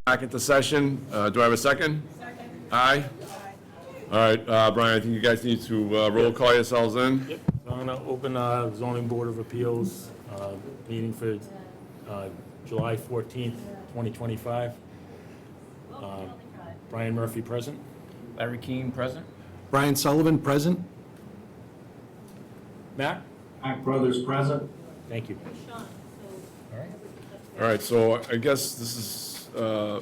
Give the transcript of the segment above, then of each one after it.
Back into session. Do I have a second? Second. Aye? All right, Brian, I think you guys need to roll call yourselves in. Yep, so I'm gonna open zoning board of appeals meeting for July 14th, 2025. Brian Murphy present. Larry Keane, present. Brian Sullivan, present. Matt? Mac Brothers present. Thank you. All right, so I guess this is a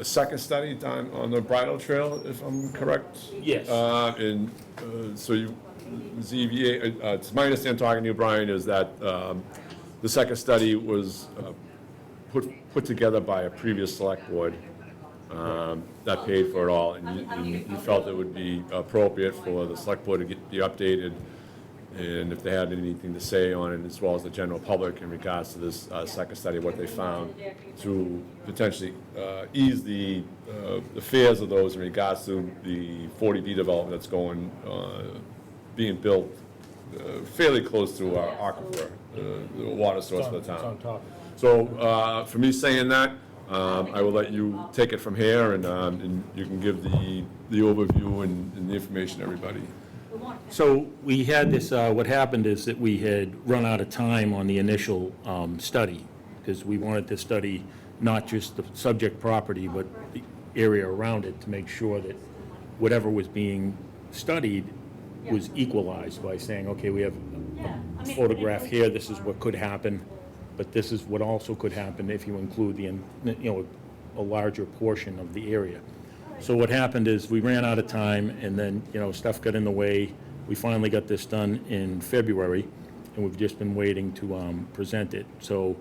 second study done on the bridle trail, if I'm correct? Yes. So you, ZBA, it's my understanding, talking to you, Brian, is that the second study was put together by a previous select board that paid for it all, and you felt it would be appropriate for the select board to be updated, and if they had anything to say on it, as well as the general public in regards to this second study, what they found, to potentially ease the fears of those in regards to the 40B development that's being built fairly close to our aquifer, the water source for the It's on town. top. So for me saying that, I will let you take it from here, and you can give the overview and the information to everybody. So we had this, what happened is that we had run out of time on the initial study, because we wanted to study not just the subject property, but the area around it, to make sure that whatever was being studied was equalized by saying, okay, we have a photograph here, this is what could happen, but this is what also could happen if you include a larger portion of the area. So what happened is we ran out of time, and then, stuff got in the way. We finally got this done in February, and we've just been waiting to present it. So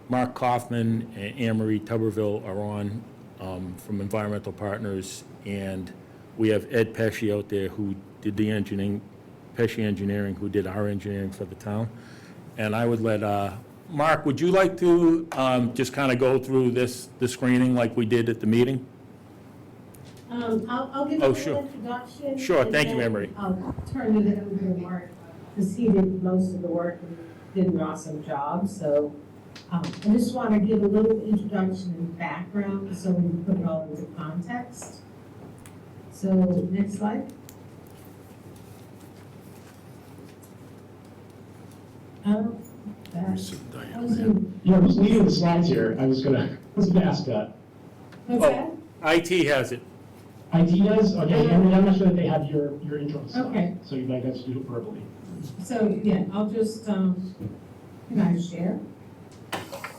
Mark Kaufman and Anne Marie Tuberville are on from Environmental Partners, and we have Ed Pesci out there who did the engineering, Pesci Engineering, who did our engineering for the town. And I would let, Mark, would you like to just kind of go through the screening like we did at the meeting? I'll give Oh, a sure. little introduction. Sure, and thank you, then Anne Marie. I'll turn it over to Mark, because he did most of the work and did an awesome job. So I just want to give a little introduction and background so we can put it all into context. So next slide. Yeah, who's leading the slides here? I was gonna ask that. What's that? IT has it. IT does? Okay, and I'm not sure that they have your intro slide. Okay. So you'd like us to do it verbally. So, yeah, I'll just, can I share?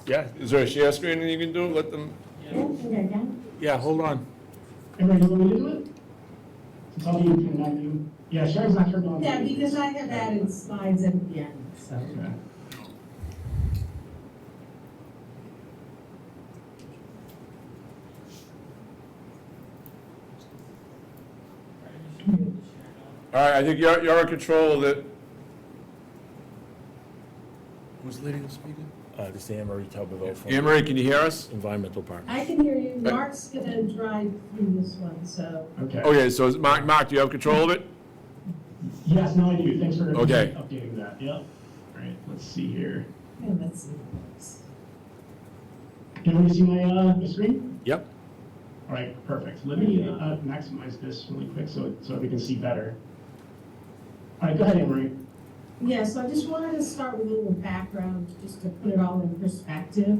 Yeah, Is there a share screen that you can do? Let them. Yeah, I think I can. yeah, hold on. Everybody, you want me to do it? Since I'll be connect you. Yeah, Sharon's not turned on. Yeah, because I have added slides at the end, so. Okay. All right, I think you're in control of it. Who's leading the speaking? This is Anne Marie Tuberville from Anne Marie, can you hear us? Environmental Partners. I can hear you. Mark's gonna drive through this one, so. Okay. Okay, so Mark, do you have control of it? Yes, no, I do. Thanks for Okay. updating that. Yep. All right, let's see here. Yeah, let's see. Can you see my screen? Yep. All right, perfect. Let me maximize this really quick so we can see better. All right, go ahead, Anne Marie. Yeah, so I just wanted to start with a little background, just to put it all in perspective.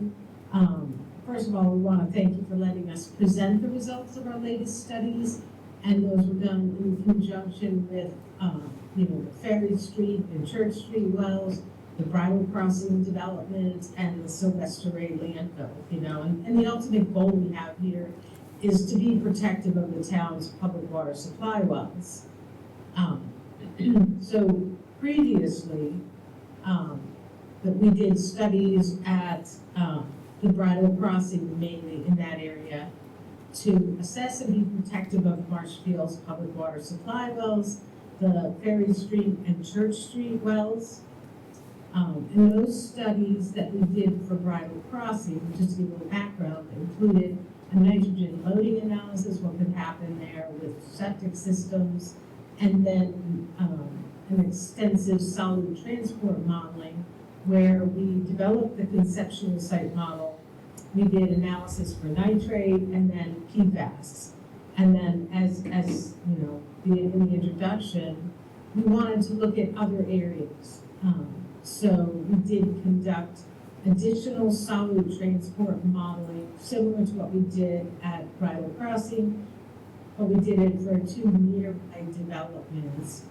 First of all, we want to thank you for letting us present the results of our latest studies, and those were done in conjunction with, the Ferry Street and Church Street wells, the Bridle Crossing development, and the Sylvester Ray landfill, and the ultimate goal we have here is to be protective of the town's public water supply wells. So previously, that we did studies at the Bridle Crossing, mainly in that area, to assess and be protective of Marshfield's public water supply wells, the Ferry Street and Church Street wells. And those studies that we did for Bridle Crossing, just to give a little background, included a nitrogen loading analysis, what could happen there with septic systems, and then an extensive solid transport modeling where we developed the conceptual site model we did analysis for nitrate and then PFAS. And then as you know, in the introduction, we wanted to look at other areas. So we did conduct additional solid transport modeling, similar to what we did at Bridle Crossing, but we did it for 2 nearby developments.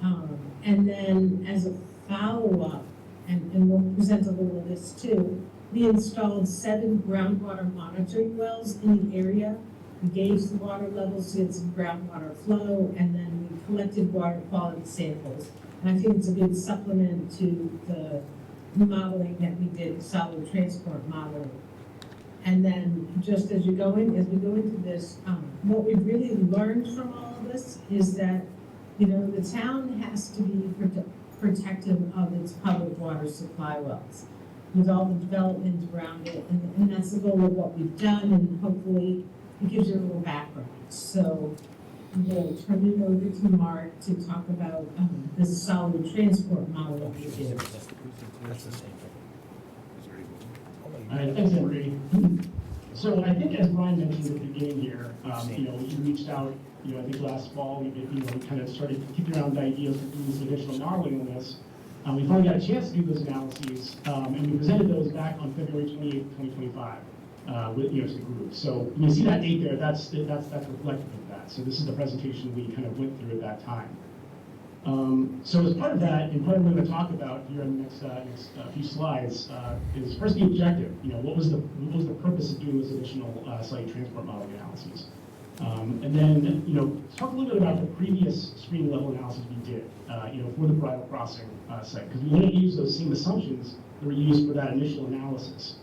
And then as a follow-up, and we'll present a little of this too, we installed 7 groundwater monitoring wells in the area. We gauged the water levels, did some groundwater flow, and then we collected water quality samples. And I think it's a good supplement to the modeling that we did, solid transport modeling. And then just as we go into this, what we've really learned from all of this is that, you know, the town has to be protective of its public water supply wells with all the development around it. And that's the goal of what we've done, and hopefully it gives you a little background. So we'll turn it over to Mark to talk about the solid transport model that we did. All right, thanks, Henry. So I think as Brian mentioned at the beginning here, you know, we reached out, you know, I think last fall, we did, you know, we kind of started kicking around ideas for doing some additional modeling on this. We finally got a chance to do those analyses, and we presented those back on February 28th, 2025, with, you know, to the group. So you see that date there, that's reflective of that. So this is the presentation we kind of went through at that time. So as part of that, and part of what we're going to talk about here in the next few slides, is first the objective. You know, what was the purpose of doing this additional site transport model analyses? And then, you know, talk a little bit about the previous stream level analysis we did, you know, for the Bridle Crossing site, because we want to use those same assumptions that were used for that initial analysis.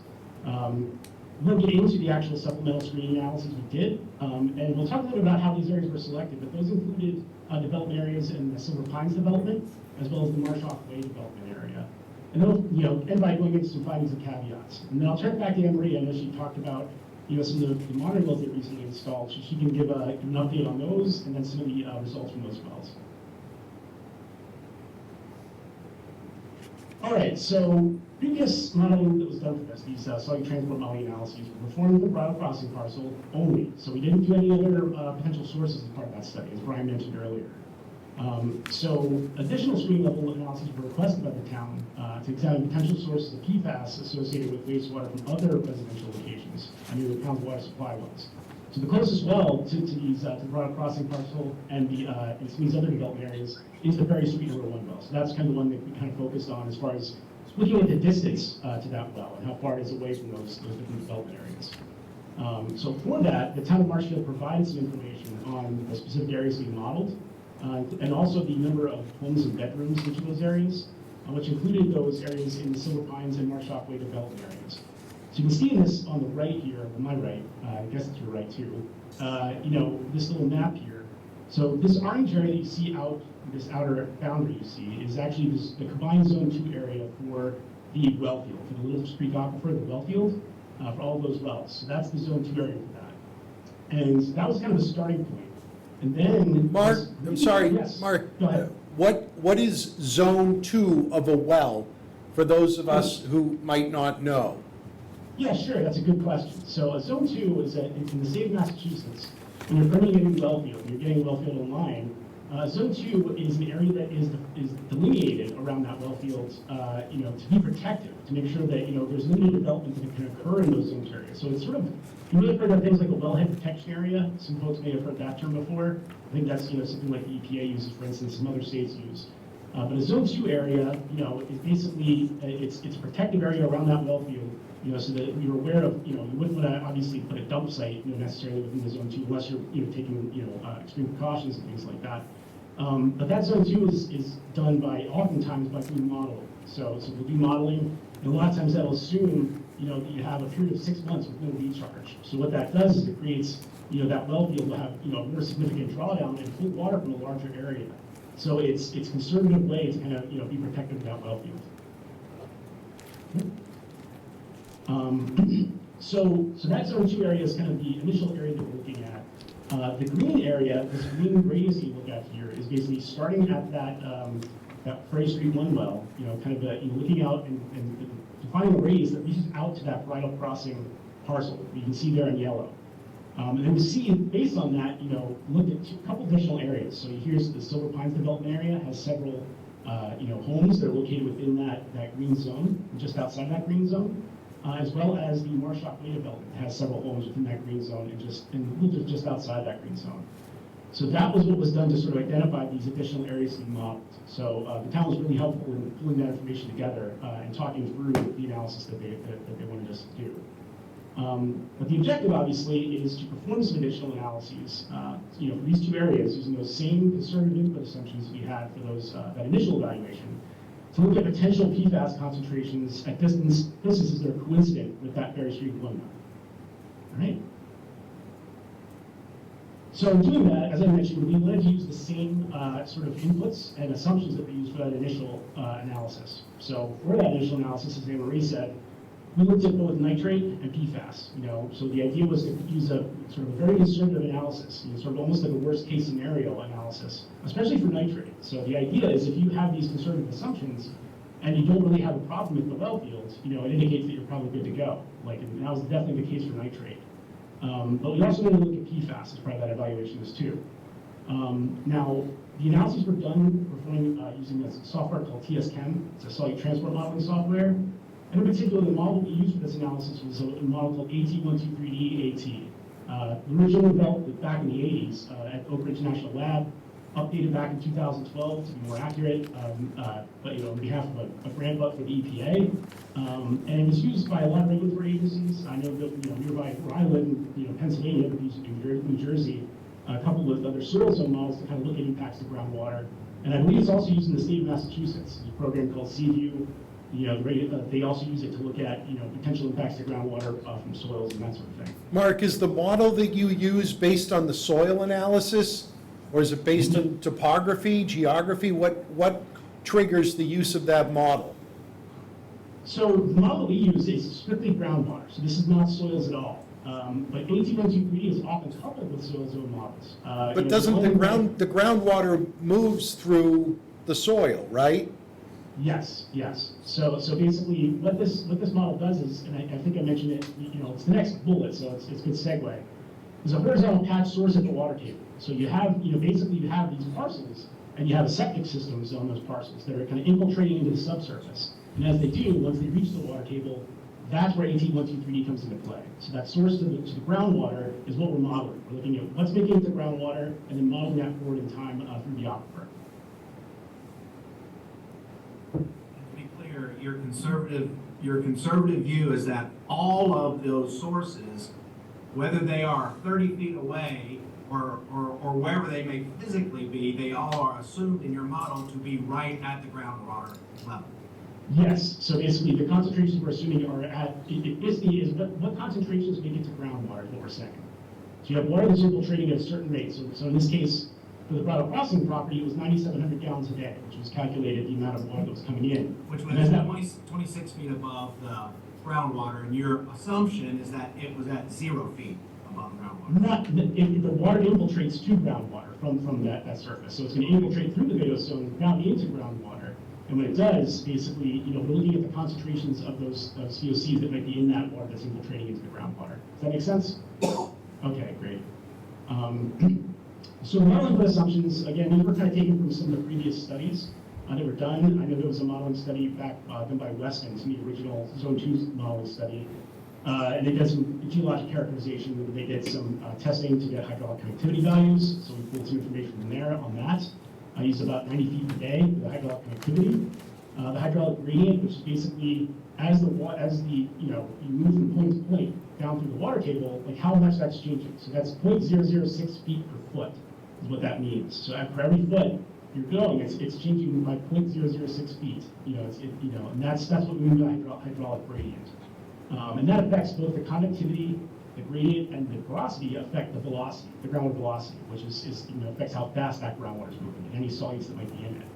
We'll get into the actual supplemental screening analysis we did, and we'll talk a little bit about how these areas were selected, but those included development areas in the Silver Pines development, as well as the Marshfield Way development area. And they'll, you know, end by going into some findings and caveats. And then I'll turn it back to Anne-Marie. I know she talked about, you know, some of the monitoring wells they recently installed, so she can give an update on those, and then some of the results from those wells. All right, so previous modeling that was done for this, these solid transport modeling analyses, were performed with the Bridle Crossing parcel only. So we didn't do any other potential sources as part of that study, as Brian mentioned earlier. So additional stream level analyses were requested by the town to examine potential sources of PFAS associated with wastewater from other residential locations, near the town's water supply wells. So the closest well to these, to the Bridle Crossing parcel and some of these other development areas is the Ferry Street number 1 well. So that's kind of the one that we kind of focused on as far as looking at the distance to that well and how far it is away from those different development areas. So for that, the town of Marshfield provided some information on the specific areas being modeled, and also the number of homes and bedrooms in each of those areas, which included those areas in the Silver Pines and Marshfield Way development areas. So you can see this on the right here, on my right, I guess it's your right too, you know, this little map here. So this orange area that you see out, this outer boundary you see, is actually the combined zone 2 area for the well field, for the Little Creek Aquifer, the well field, for all of those wells. So that's the zone 2 area for that. And that was kind of a starting point. And then— Mark, I'm sorry, yes, Mark, go ahead. what is zone 2 of a well, for those of us who might not know? Yeah, sure, that's a good question. So zone 2 is in the state of Massachusetts. When you're permitting a new well field, you're getting a well field online. Zone 2 is an area that is delineated around that well field, you know, to be protective, to make sure that, you know, there's limited development that can occur in those zone areas. So it's sort of, you may have heard of things like a wellhead protection area. Some folks may have heard that term before. I think that's, you know, something like the EPA uses, for instance, some other states use. But a zone 2 area, you know, is basically, it's a protective area around that well field, you know, so that you're aware of, you know, you wouldn't want to obviously put a dump site, you know, necessarily within the zone 2 unless you're, you know, taking, you know, extreme precautions and things like that. But that zone 2 is done by, oftentimes, by doing modeling. So we'll do modeling, and a lot of times that'll assume, you know, that you have a period of 6 months with no recharge. So what that does is it creates, you know, that well field will have, you know, a more significant drawdown and pull water from a larger area. So it's a conservative way to kind of, you know, be protective of that well field. So that zone 2 area is kind of the initial area that we're looking at. The green area, this green radius you look at here, is basically starting at that Ferry Street 1 well, you know, kind of you know, looking out and defining a radius that reaches out to that bridle crossing parcel. You can see there in yellow. And then we see, based on that, looked at a couple additional areas. So here's the Silver Pines development area, has several, homes that are located within that green zone, just outside that green zone, as well as the Marshfield development has several homes within that green zone and just outside that green zone. So that was what was done to sort of identify these additional areas to be modeled. So the town was really helpful in pulling that information together and talking through the analysis that they wanted us to do. But the objective, obviously, is to perform some additional analyses, for these two areas, using those same conservative input assumptions we had for that initial evaluation, to look at potential PFAS concentrations at distances that are coincident with that very street below. All right. So in doing that, as I mentioned, we wanted to use the same sort of inputs and assumptions that we used for that initial analysis. So for that initial analysis, as Anne-Marie said, we looked at both nitrate and PFAS. So the idea was to use a sort of a very conservative analysis, sort of almost like a worst case scenario analysis, especially for nitrate. So the idea is if you have these conservative assumptions and you don't really have a problem with the well fields, it indicates that you're probably good to go. And that was definitely the case for nitrate. But we also want to look at PFAS as part of that evaluation as too. Now, the analyses were done using a software called TSChem. It's a solute transport modeling software. And in particular, the model we used for this analysis was a model called AT123D-AT. Originally developed back in the 80s at Oak Ridge National Lab, updated back in 2012 to be more accurate, but on behalf of a grant for the EPA. And it was used by a lot of regulatory agencies. I know that nearby where I live in Pennsylvania, but used in New Jersey, coupled with other soil zone models to kind of look at impacts to groundwater. And I believe it's also used in the state of Massachusetts. There's a program called Seaview. They also use it to look at potential impacts to groundwater from soils and that sort of thing. Mark, is the model that you use based on the soil analysis, or is it based on topography, geography? What triggers the use of that model? So the model we use is strictly groundwater, so this is not soils at all. But AT123 is often coupled with soil zone models. But doesn't the groundwater moves through the soil, right? Yes. So basically, what this model does is, and I think I mentioned it, it's the next bullet, so it's a good segue. There's a horizontal patch source at the water table. So you have, basically you have these parcels, and you have a septic systems on those parcels that are kind of infiltrating into the subsurface. And as they do, once they reach the water table, that's where AT123D comes into play. So that source to the groundwater is what we're modeling. We're looking at what's making it to groundwater, and then modeling that forward in time through the aquifer. To be clear, your conservative view is that all of those sources, whether they are 30 feet away or wherever they may physically be, they all are assumed in your model to be right at the groundwater level. Yes, so basically the concentrations we're assuming are at, it basically is what concentrations make it to groundwater is what we're saying. So you have water that's infiltrating at a certain rate. So in this case, for the Bridle Crossing property, it was 9,700 gallons a day, which was calculated the amount of water that was coming in. Which was 26 feet above the groundwater, and your assumption is that it was at 0 feet above groundwater. The water infiltrates to groundwater from that surface. So it's going to infiltrate through the videostone down into groundwater. And when it does, basically, we're looking at the concentrations of those COCs that might be in that water that's infiltrating into the groundwater. Does that make sense? Okay, great. So modeling for assumptions, again, these were kind of taken from some of the previous studies that were done. I know there was a modeling study back done by Weston, some of the original Zone 2 modeling study. And they did some geologic characterization, and they did some testing to get hydraulic connectivity values. So we pulled some information from there on that. I used about 90 feet per day for the hydraulic connectivity. The hydraulic gradient, which is basically as you move from point to point down through the water table, like how much that's changing. So that's 0.006 feet per foot is what that means. So for every foot you're going, it's changing by 0.006 feet. And that's what we mean by hydraulic gradient. And that affects both the conductivity, the gradient, and the porosity affect the velocity, the groundwater velocity, which affects how fast that groundwater is moving and any solutes that might be in it.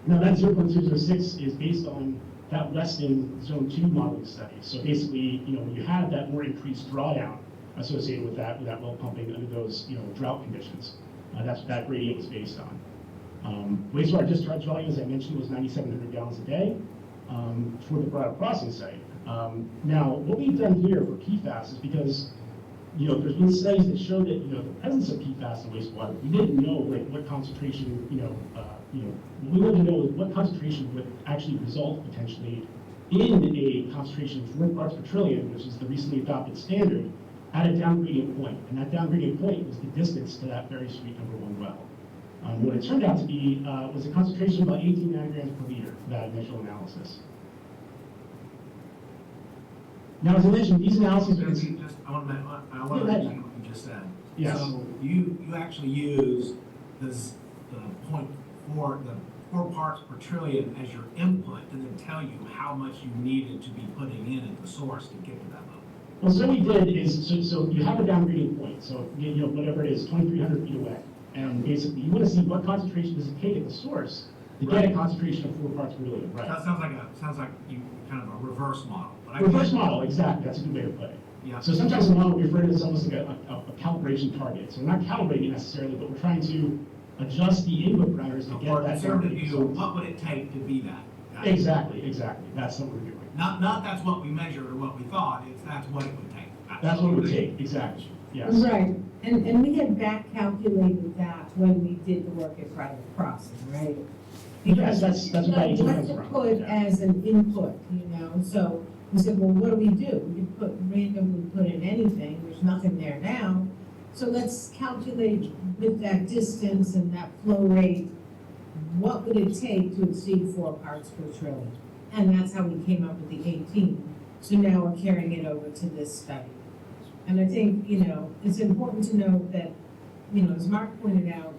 Now that 0.006 is based on that Weston Zone 2 modeling study. So basically, when you have that more increased drawdown associated with that well pumping under those drought conditions, that's what that gradient was based on. Wastewater discharge volume, as I mentioned, was 9,700 gallons a day. for the Bridle Crossing site. Now, what we've done here for PFAS is because, there's been studies that show that, the presence of PFAS in wastewater, we didn't know like what concentration, what we wanted to know is what concentration would actually result potentially in a concentration of 4 parts per trillion, which is the recently adopted standard, at a down gradient point. And that down gradient point was the distance to that very sweet number 1 well. What it turned out to be was a concentration of about 18 nanograms per liter for that initial analysis. Now, as I mentioned, these analyses are I want to mention what you just said. Yes. So you actually use the 4 parts per trillion as your input, and then tell you how much you needed to be putting in at the source to get to that level. Well, so what we did is, so you have a down gradient point, so whatever it is, 2,300 feet away, and basically you want to see what concentration does it take at the source to get a concentration of 4 parts per trillion. Right. That sounds like you kind of a reverse model. But Reverse model, exactly. That's a good way to put it. Yeah. So sometimes the model we refer to as almost like a calibration target. So we're not calibrating necessarily, but we're trying to adjust the input parameters to get For a that. conservative view, what would it take to be that? Exactly. That's what we're doing. Not that's what we measured or what we thought, it's that's what it would take. That's what it would take, exactly. Yes. Right, and we had back calculated that when we did the work at Bridle Crossing, right? Yes, that's what that Because comes what to from, put yeah. as an input, so we said, well, what do? We can randomly put in anything, there's nothing there now. So let's calculate with that distance and that flow rate, what would it take to exceed 4 parts per trillion? And that's how we came up with the 18. So now we're carrying it over to this study. And I think, it's important to note that, as Mark pointed out,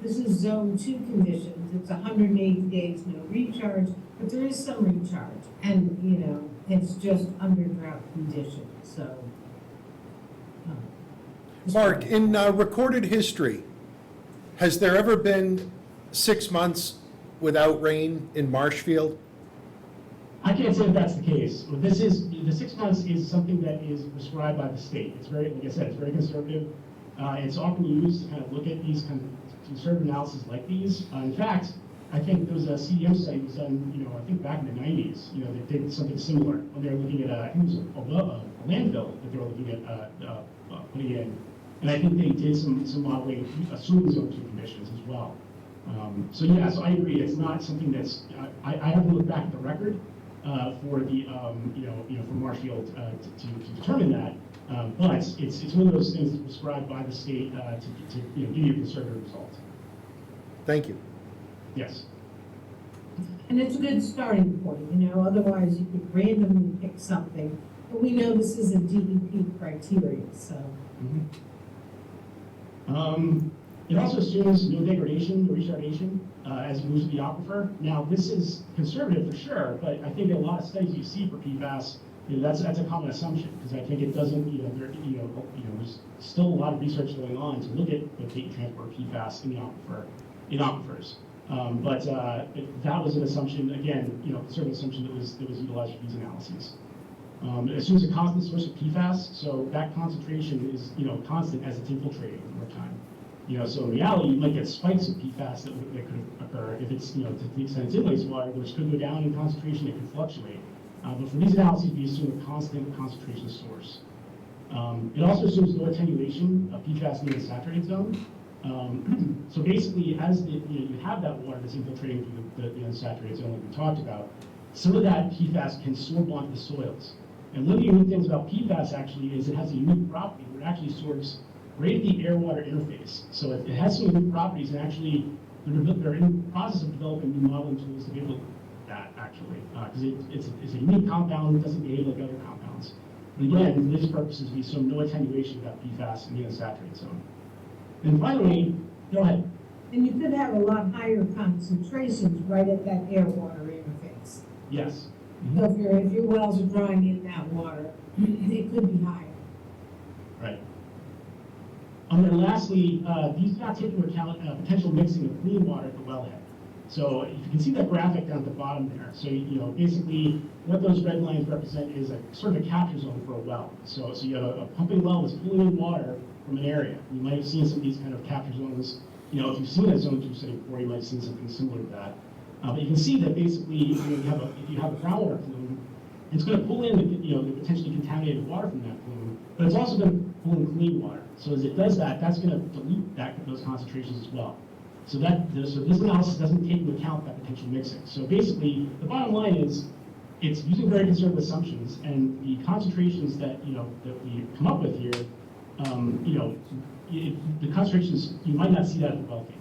this is zone 2 conditions. It's 180 days, no recharge, but there is some recharge. And, it's just under drought conditions, so. Mark, in recorded history, has there ever been 6 months without rain in Marshfield? I can't say that that's the case. What this is, the 6 months is something that is prescribed by the state. It's very, like I said, it's very conservative. It's often used to kind of look at these kind of conservative analyses like these. In fact, I think there was a CDM study was done, I think back in the 90s, that did something similar when they were looking at, I think it was a landfill that they were looking at putting in. And I think they did some modeling, assuming zone 2 conditions as well. So yeah, so I agree. It's not something that's, I haven't looked back at the record for the, for Marshfield to determine that. But it's one of those things that's prescribed by the state to give you a conservative result. Thank you. Yes. And it's a good starting point, otherwise you could randomly pick something. But we know this is a DEP criteria, so. It also assumes no degradation, no retardation as it moves to the aquifer. Now, this is conservative for sure, but I think in a lot of studies you see for PFAS, that's a common assumption because I think it doesn't, there's still a lot of research going on to look at the latent transport of PFAS in aquifers. But that was an assumption, again, conservative assumption that was utilized for these analyses. It assumes a constant source of PFAS, so that concentration is, constant as it's infiltrating over time. So in reality, you might get spikes of PFAS that could occur if it's, to the extent it's in wastewater, which could go down in concentration, it could fluctuate. But for these analyses, we assume a constant concentration source. It also assumes no attenuation of PFAS in the saturated zone. So basically, as you have that water that's infiltrating through the unsaturated zone like we talked about, some of that PFAS can sorb onto the soils. And one of the unique things about PFAS actually is it has a unique property where it actually sorbs right at the air-water interface. So it has some unique properties, and actually they're in the process of developing new modeling tools to be able to do that actually, because it's a unique compound, it doesn't behave like other compounds. But again, for these purposes, we assume no attenuation of that PFAS in the unsaturated zone. And finally, go ahead. And you could have a lot higher concentrations right at that air-water interface. Yes. So if your wells are drawing in that water, it could be higher. Right. And then lastly, these do not take into account potential mixing of clean water at the wellhead. So if you can see that graphic down at the bottom there, so basically what those red lines represent is a sort of a capture zone for a well. So you have a pumping well that's pulling in water from an area. You might have seen some of these kind of capture zones. If you've seen a zone 2 study before, you might have seen something similar to that. But you can see that basically, if you have a groundwater plume, it's going to pull in the potentially contaminated water from that plume, but it's also going to pull in clean water. So as it does that, that's going to dilute those concentrations as well. So this analysis doesn't take into account that potential mixing. So basically, the bottom line is, it's using very conservative assumptions, and the concentrations that we come up with here, the concentrations, you might not see that at the well gate.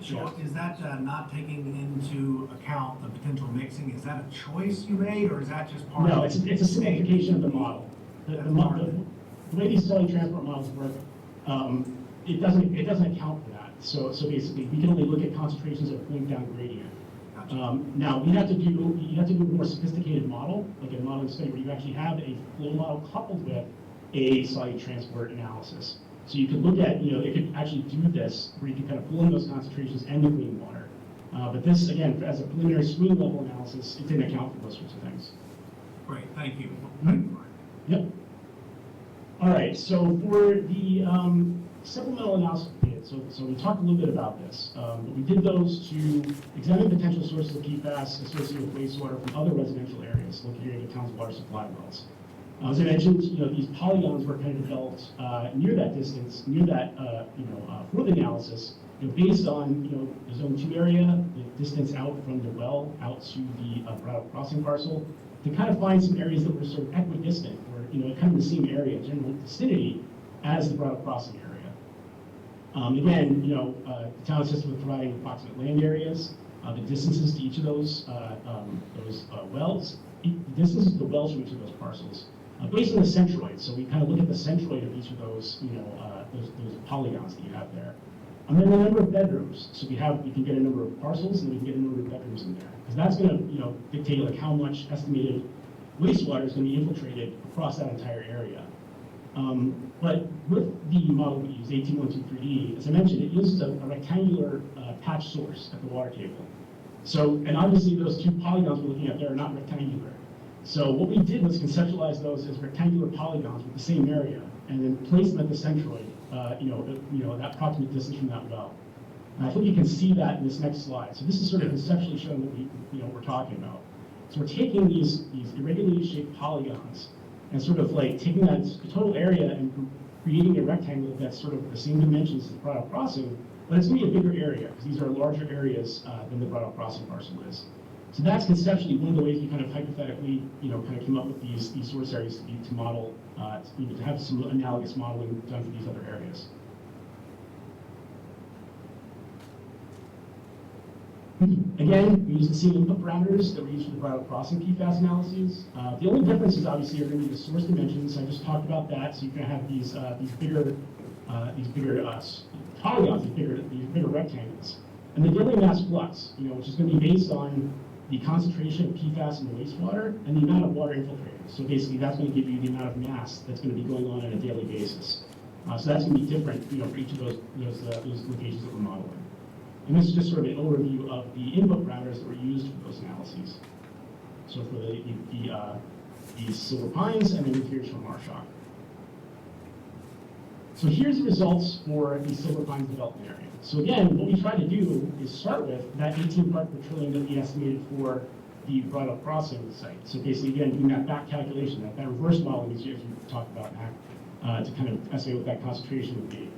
So is that not taking into account the potential mixing? Is that a choice you made, or is that just part of? No, it's a simplification of the model. The way these solid transport models work, it doesn't account for that. So basically, we can only look at concentrations of point down gradient. Now you have to do a more sophisticated model, like a modeling study where you actually have a flow model coupled with a solid transport analysis. So you could look at, it could actually do this, where you can kind of pull in those concentrations and the clean water. But this, again, as a preliminary screen level analysis, it didn't account for those sorts of things. Great, thank you. Yep. All right, so for the supplemental analysis we did, so we talked a little bit about this, but we did those to examine potential sources of PFAS associated with wastewater from other residential areas located in the town's water supply wells. As I mentioned, these polygons were kind of developed near that distance, for the analysis, based on the Zone 2 area, the distance out from the well out to the Brattle Crossing parcel, to kind of find some areas that were sort of equidistant, or kind of the same area, general vicinity, as the Brattle Crossing area. Again, the town assisted with providing approximate land areas, the distances to each of those wells, the distances to the wells from each of those parcels, based on the centroid. So we kind of look at the centroid of each of those, those polygons that you have there. And then the number of bedrooms. So we can get a number of parcels, and we can get a number of bedrooms in there, because that's going to, dictate like how much estimated wastewater is going to be infiltrated across that entire area. But with the model we use, 18123E, as I mentioned, it uses a rectangular patch source at the water table. So, and obviously those two polygons we're looking at there are not rectangular. So what we did was conceptualize those as rectangular polygons with the same area, and then place them at the centroid, that approximate distance from that well. And I think you can see that in this next slide. So this is sort of conceptually showing what we're talking about. So we're taking these irregularly shaped polygons and sort of like taking that total area and creating a rectangle that's sort of the same dimensions as the Brattle Crossing, but it's going to be a bigger area, because these are larger areas than the Brattle Crossing parcel is. So that's conceptually one of the ways we kind of hypothetically, kind of came up with these source areas to model, to have some analogous modeling done for these other areas. Again, we use the same input parameters that we use for the Brattle Crossing PFAS analyses. The only differences, obviously, are going to be the source dimensions. I just talked about that. So you're going to have these bigger polygons, these bigger rectangles, and the daily mass flux, which is going to be based on the concentration of PFAS in the wastewater and the amount of water infiltrated. So basically, that's going to give you the amount of mass that's going to be going on a daily basis. So that's going to be different, for each of those locations that we're modeling. And this is just sort of an overview of the input parameters that were used for those analyses. So for the Silver Pines, and then here's from Marshock. So here's the results for the Silver Pines development area. So again, what we try to do is start with that 18 part per trillion that we estimated for the Brattle Crossing site. So basically, again, doing that back calculation, that reverse modeling, as you talked about, to kind of estimate what that concentration would be.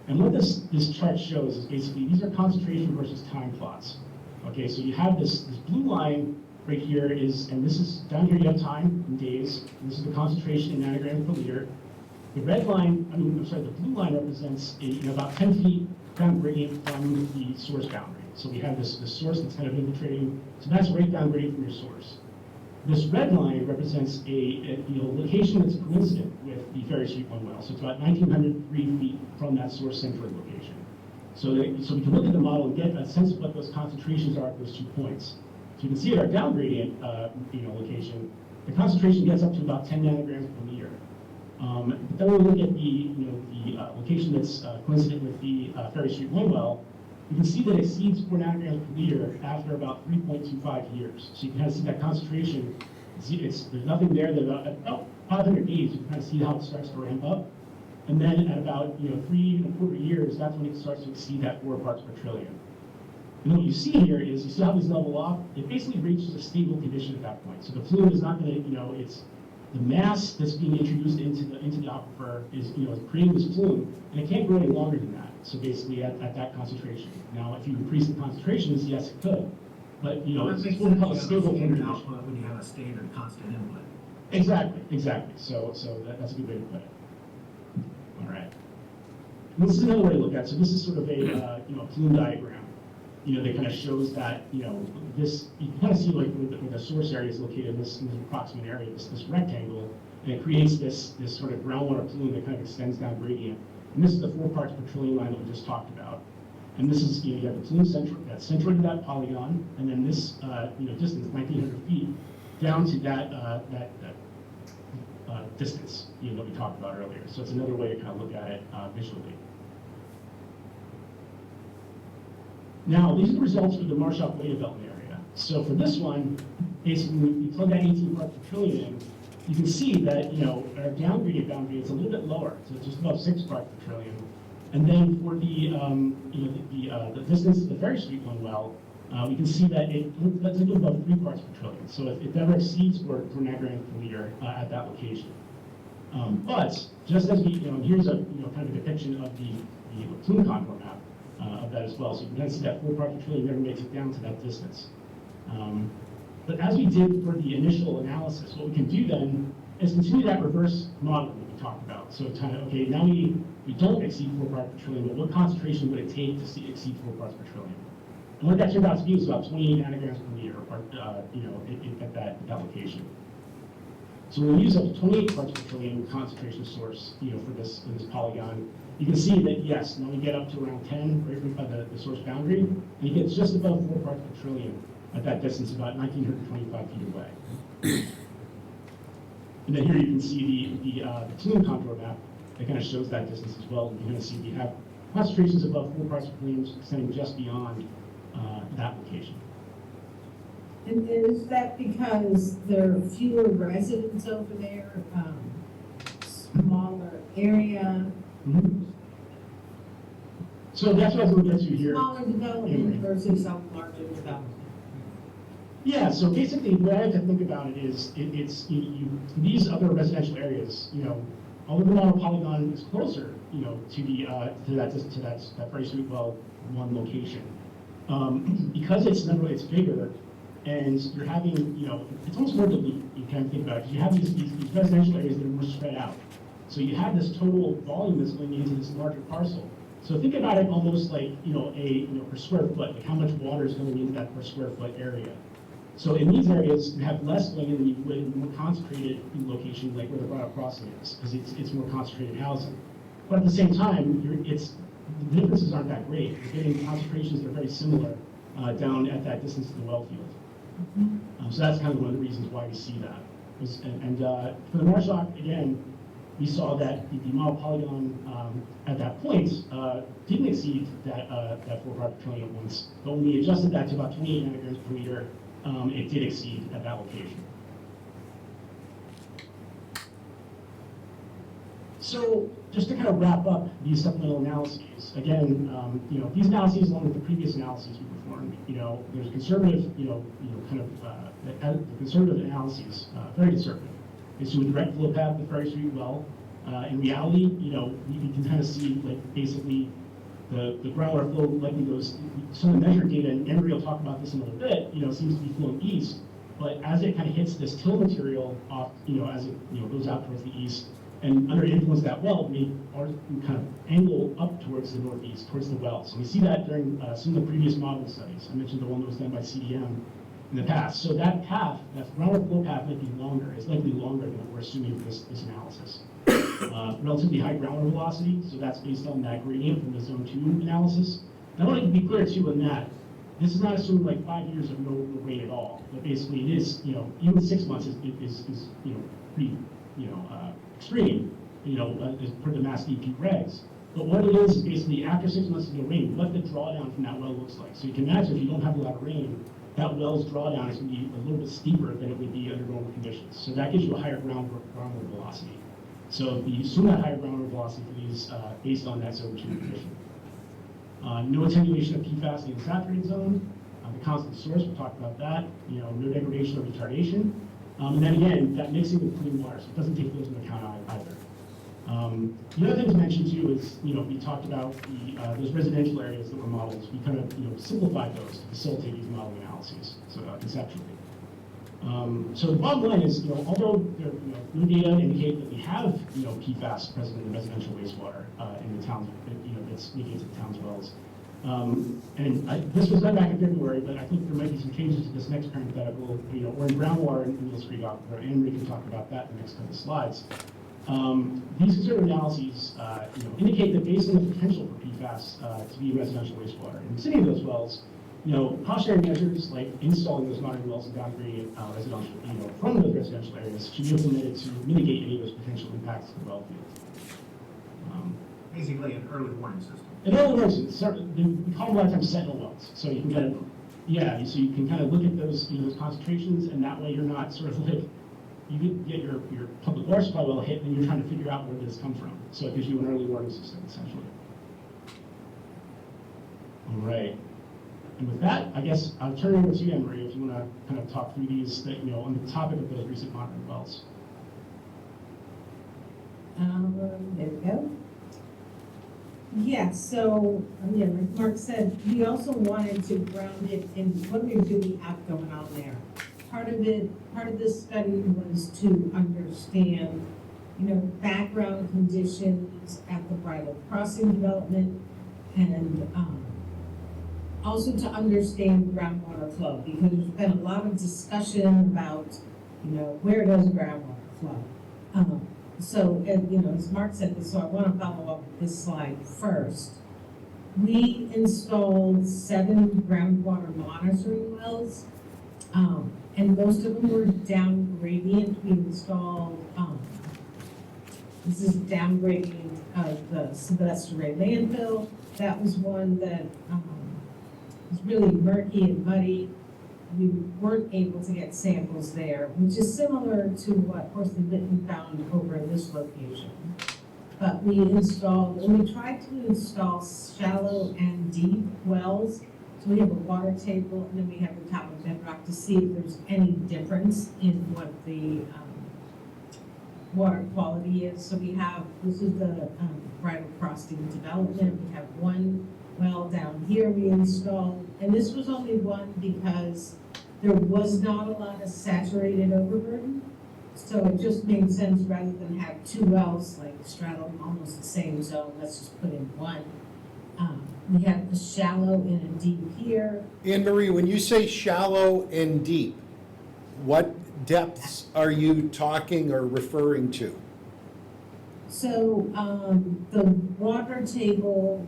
And what this chart shows is basically these are concentration versus time plots. Okay, so you have this blue line right here and this is, down here you have time in days, and this is the concentration in nanograms per liter. The red line, the blue line represents about 10 feet ground gradient from the source boundary. So we have this source that's kind of infiltrating, so that's right down gradient from your source. This red line represents a location that's coincident with the Ferry Street 1 well. So it's about 1,903 feet from that source centroid location. So we can look at the model and get a sense of what those concentrations are at those 2 points. So you can see at our down gradient location, the concentration gets up to about 10 nanograms per liter. But then when we look at the location that's coincident with the Ferry Street 1 well, you can see that it exceeds 4 nanograms per liter after about 3.25 years. So you can kind of see that concentration. There's nothing there that about 500 days, you can kind of see how it starts to ramp up. And then at about 3 1/4 years, that's when it starts to exceed that 4 parts per trillion. And what you see here is, you see how these level off? It basically reaches a stable condition at that point. So the flume is not gonna, it's, the mass that's being introduced into the aquifer is, is creating this flume, and it can't go any longer than that. So basically at that concentration. Now, if you increase the concentrations, yes, it could. But, it's what we call a stable condition. output when you have a standard constant input. Exactly. So that's a good way to put it. All right. And this is another way to look at it. So this is sort of a, plume diagram. That kind of shows that, this, you can kind of see like where the source area is located in this approximate area, this rectangle, and it creates this sort of groundwater plume that kind of extends down gradient. And this is the 4 parts per trillion line that we just talked about. And this is, you have the plume that's central to that polygon, and then this, distance, 1,900 feet, down to that distance, that we talked about earlier. So it's another way to kind of look at it visually. Now, these are the results for the Marshfield Way development area. So for this one, basically, when you plug that 18 parts per trillion in, you can see that, our down gradient boundary is a little bit lower, so it's just about 6 parts per trillion. And then for the, the distance to the Ferry Street one well, we can see that that's a little above 3 parts per trillion. So it never exceeds 4 nanograms per liter at that location. But just as we, here's a, kind of a depiction of the plume contour map of that as well. So you can kind of see that 4 parts per trillion never makes it down to that distance. But as we did for the initial analysis, what we can do then is continue that reverse modeling that we talked about. So it's kind of, okay, now we don't exceed 4 parts per trillion, but what concentration would it take to exceed 4 parts per trillion? And what that turned out to be was about 28 nanograms per liter, at that location. So when we use a 28 parts per trillion concentration source, for this polygon, you can see that yes, now we get up to around 10 right by the source boundary, and you get just above 4 parts per trillion at that distance, about 1,925 feet away. And then here you can see the plume contour map that kind of shows that distance as well. You can kind of see we have concentrations above 4 parts per trillion extending just beyond that location. And is that because there are fewer residents over there, smaller area, So that's what I was going to get to here. smaller development versus some larger development? Yeah, so basically, the way I like to think about it is, these other residential areas, although the model polygon is closer, to that Ferry Street well one location, because it's bigger, and you're having, it's almost more dilute. You kind of think about it, 'cause you have these residential areas that are more spread out. So you have this total volume that's going into this larger parcel. So think about it almost like, per square foot, like how much water is going into that per square foot area. So in these areas, you have less going in than you would in a more concentrated location, like where the Bridle Crossing is, because it's more concentrated housing. But at the same time, the differences aren't that great. You're getting concentrations that are very similar down at that distance to the well field. So that's kind of one of the reasons why we see that. And for the Marshfield, again, we saw that the model polygon at that point didn't exceed that 4 parts per trillion at once. But when we adjusted that to about 28 nanograms per liter, it did exceed at that location. So just to kind of wrap up these supplemental analyses, again, these analyses along with the previous analyses we performed, there's conservative, the conservative analyses, very conservative. It's to a direct flow path of the Ferry Street well. In reality, you can kind of see like basically the groundwater flow likely goes, some of the measured data, and Emery will talk about this in a little bit, seems to be flowing east, but as it kind of hits this till material off, as it goes out towards the east, and under the influence of that well, it may kind of angle up towards the northeast, towards the well. So we see that during some of the previous modeling studies. I mentioned the one that was done by CDM in the past. So that path, that groundwater flow path might be longer. It's likely longer than what we're assuming for this analysis. Relatively high groundwater velocity, so that's based on that gradient from the Zone 2 analysis. And I want to be clear too on that. This is not assuming like 5 years of no rain at all, but basically it is, even 6 months is pretty, extreme, as per the Mass DEP regs. But what it is basically after 6 months of no rain, what the drawdown from that well looks like. So you can imagine if you don't have a lot of rain, that well's drawdown is going to be a little bit steeper than it would be under normal conditions. So that gives you a higher groundwater velocity. So you assume that higher groundwater velocity for these based on that Zone 2 condition. No attenuation of PFAS in the saturated zone. The constant source, we talked about that. No degradation or retardation. And then again, that mixing with clean water, so it doesn't take those into account either. The other thing to mention too is, we talked about those residential areas that were modeled. We kind of, simplified those to facilitate these modeling analyses, so conceptually. So the bottom line is, although there, new data indicate that we have, PFAS present in the residential wastewater in the towns, that's making it to the town's wells. This was done back in February, but I think there might be some changes to this next parenthetical, or in groundwater in Mills Creek Aquifer, and we can talk about that in the next couple of slides. These conservative analyses, indicate that based on the potential for PFAS to be residential wastewater, in some of those wells, cautionary measures like installing those monitoring wells and downgrading residential, from those residential areas should be implemented to mitigate any of those potential impacts to the well field. Basically, an early warning system. In other words, we call them a lot of times sentinel wells, so you can kind of, so you can kind of look at those, those concentrations, and that way you're not sort of like, you get your public water supply well hit, and you're trying to figure out where this come from. So it gives you an early warning system, essentially. All right. And with that, I guess I'll turn it over to you, Anne-Marie, if you want to kind of talk through these, on the topic of those recent monitoring wells. There we go. Yeah, so, like Mark said, we also wanted to ground it in what we really have going on there. Part of this study was to understand, background conditions at the Bridle Crossing development, and also to understand groundwater flow, because there's been a lot of discussion about, where does groundwater flow? So, as Mark said, so I want to follow up with this slide first. We installed 7 groundwater monitoring wells, and most of them were down gradient. We installed, this is down gradient of the Sylvester Ray landfill. That was one that was really murky and muddy. We weren't able to get samples there, which is similar to what Horsley Litton found over in this location. But we tried to install shallow and deep wells. So we have a water table, and then we have the top of bedrock to see if there's any difference in what the water quality is. So this is the Bridle Crossing development. We have one well down here we installed, and this was only one because there was not a lot of saturated overburden. So it just made sense, rather than have 2 wells like straddling almost the same zone, let's just put in one. We have a shallow and a deep here. Anne-Marie, when you say shallow and deep, what depths are you talking or referring to? So the water table,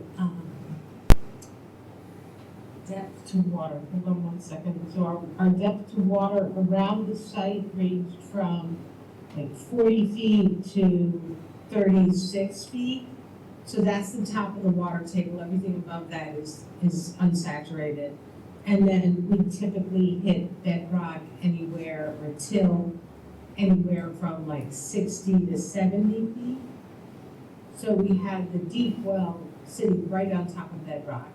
depth to water, hold on one second. So our depth to water around the site ranged from like 40 feet to 36 feet. So that's the top of the water table. Everything above that is unsaturated. And then we typically hit bedrock anywhere, or till anywhere from like 60 to 70 feet. So we had the deep well sitting right on top of bedrock.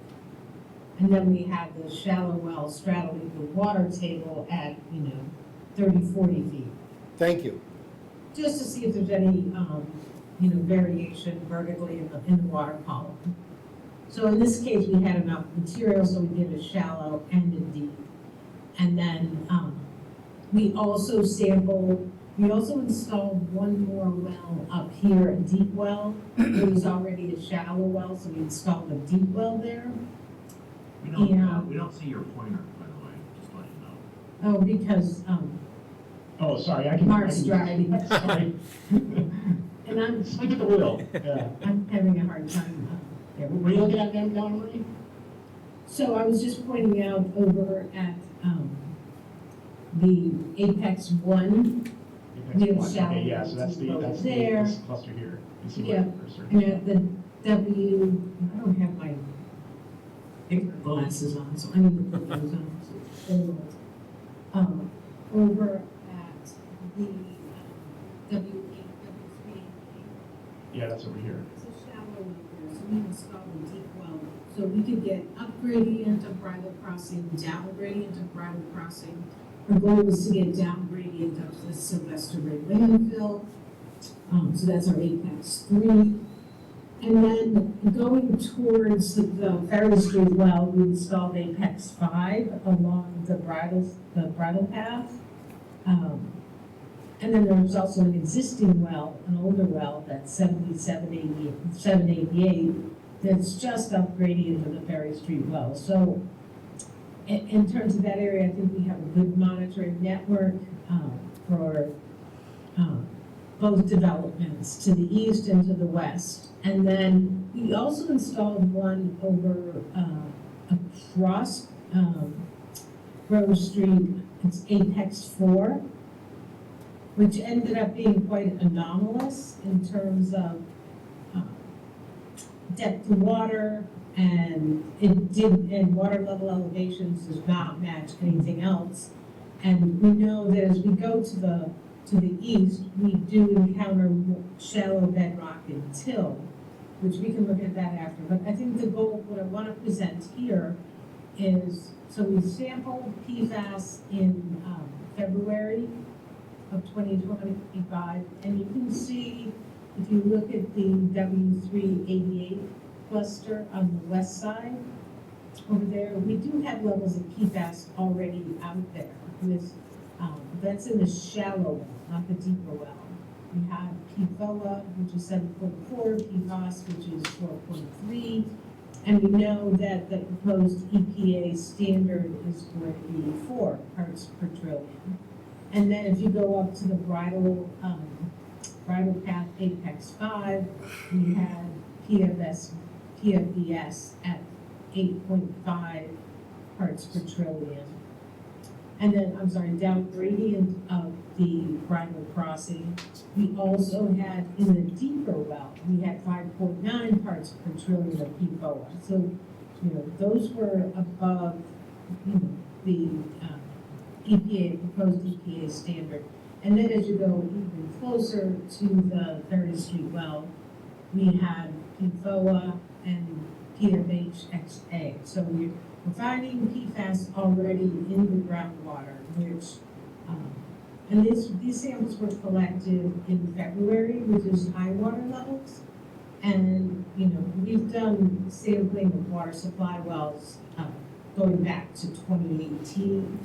And then we had the shallow well straddling the water table at, 30, 40 feet. Thank you. Just to see if there's any, variation vertically in the water column. So in this case, we had enough material, so we did a shallow and a deep. And then we also installed one more well up here, a deep well. It was already a shallow well, so we installed a deep well there. We don't see your pointer, by the way, just to let you know. Oh, because Oh, sorry, Mark's driving. Sorry. And I'm Look at the wheel. Yeah. I'm having a hard time. Yeah, what are you looking at now, Marie? So I was just pointing out over at the Apex 1. We have shallow Okay, yeah, so that's there. this cluster here. You see Yeah, my cursor. and at the W, I don't have my bigger glasses on, so I need to put those on. Over at the W3. Yeah, that's over here. It's a shallow well there, so we installed a deep well. So we could get up gradient of bridle crossing, down gradient of bridle crossing. Our goal was to get down gradient of the Sylvester Ray landfill. So that's our Apex 3. And then going towards the Ferry Street well, we installed Apex 5 along the bridle path. And then there was also an existing well, an older well, that's 788, that's just up gradient of the Ferry Street well. So in terms of that area, I think we have a good monitoring network for both developments to the east and to the west. And then we also installed one over across Grove Street. It's Apex 4, which ended up being quite anomalous in terms of depth of water, and and water level elevations does not match anything else. And we know that as we go to the east, we do encounter shallow bedrock and till, which we can look at that after. But I think the goal, what I want to present here is, so we sampled PFAS in February of 2025, and you can see, if you look at the W388 cluster on the west side, over there, we do have levels of PFAS already out there with, that's in the shallow well, not the deeper well. We have PFOA, which is 7.4, PFAS, which is 4.3, and we know that the proposed EPA standard is going to be 4 parts per trillion. And then if you go up to the bridle path Apex 5, we had PFBS at 8.5 parts per trillion. And then, I'm sorry, down gradient of the bridle crossing, we also had in the deeper well, we had 5.9 parts per trillion of PFOA. So, you know, those were above, you know, the EPA, proposed EPA standard. And then as you go even closer to the Ferry Street well, we had PFOA and PFHXA. So we're finding PFAS already in the groundwater, which, and these samples were collected in February, which is high water levels. And, you know, we've done sampling of water supply wells going back to 2018,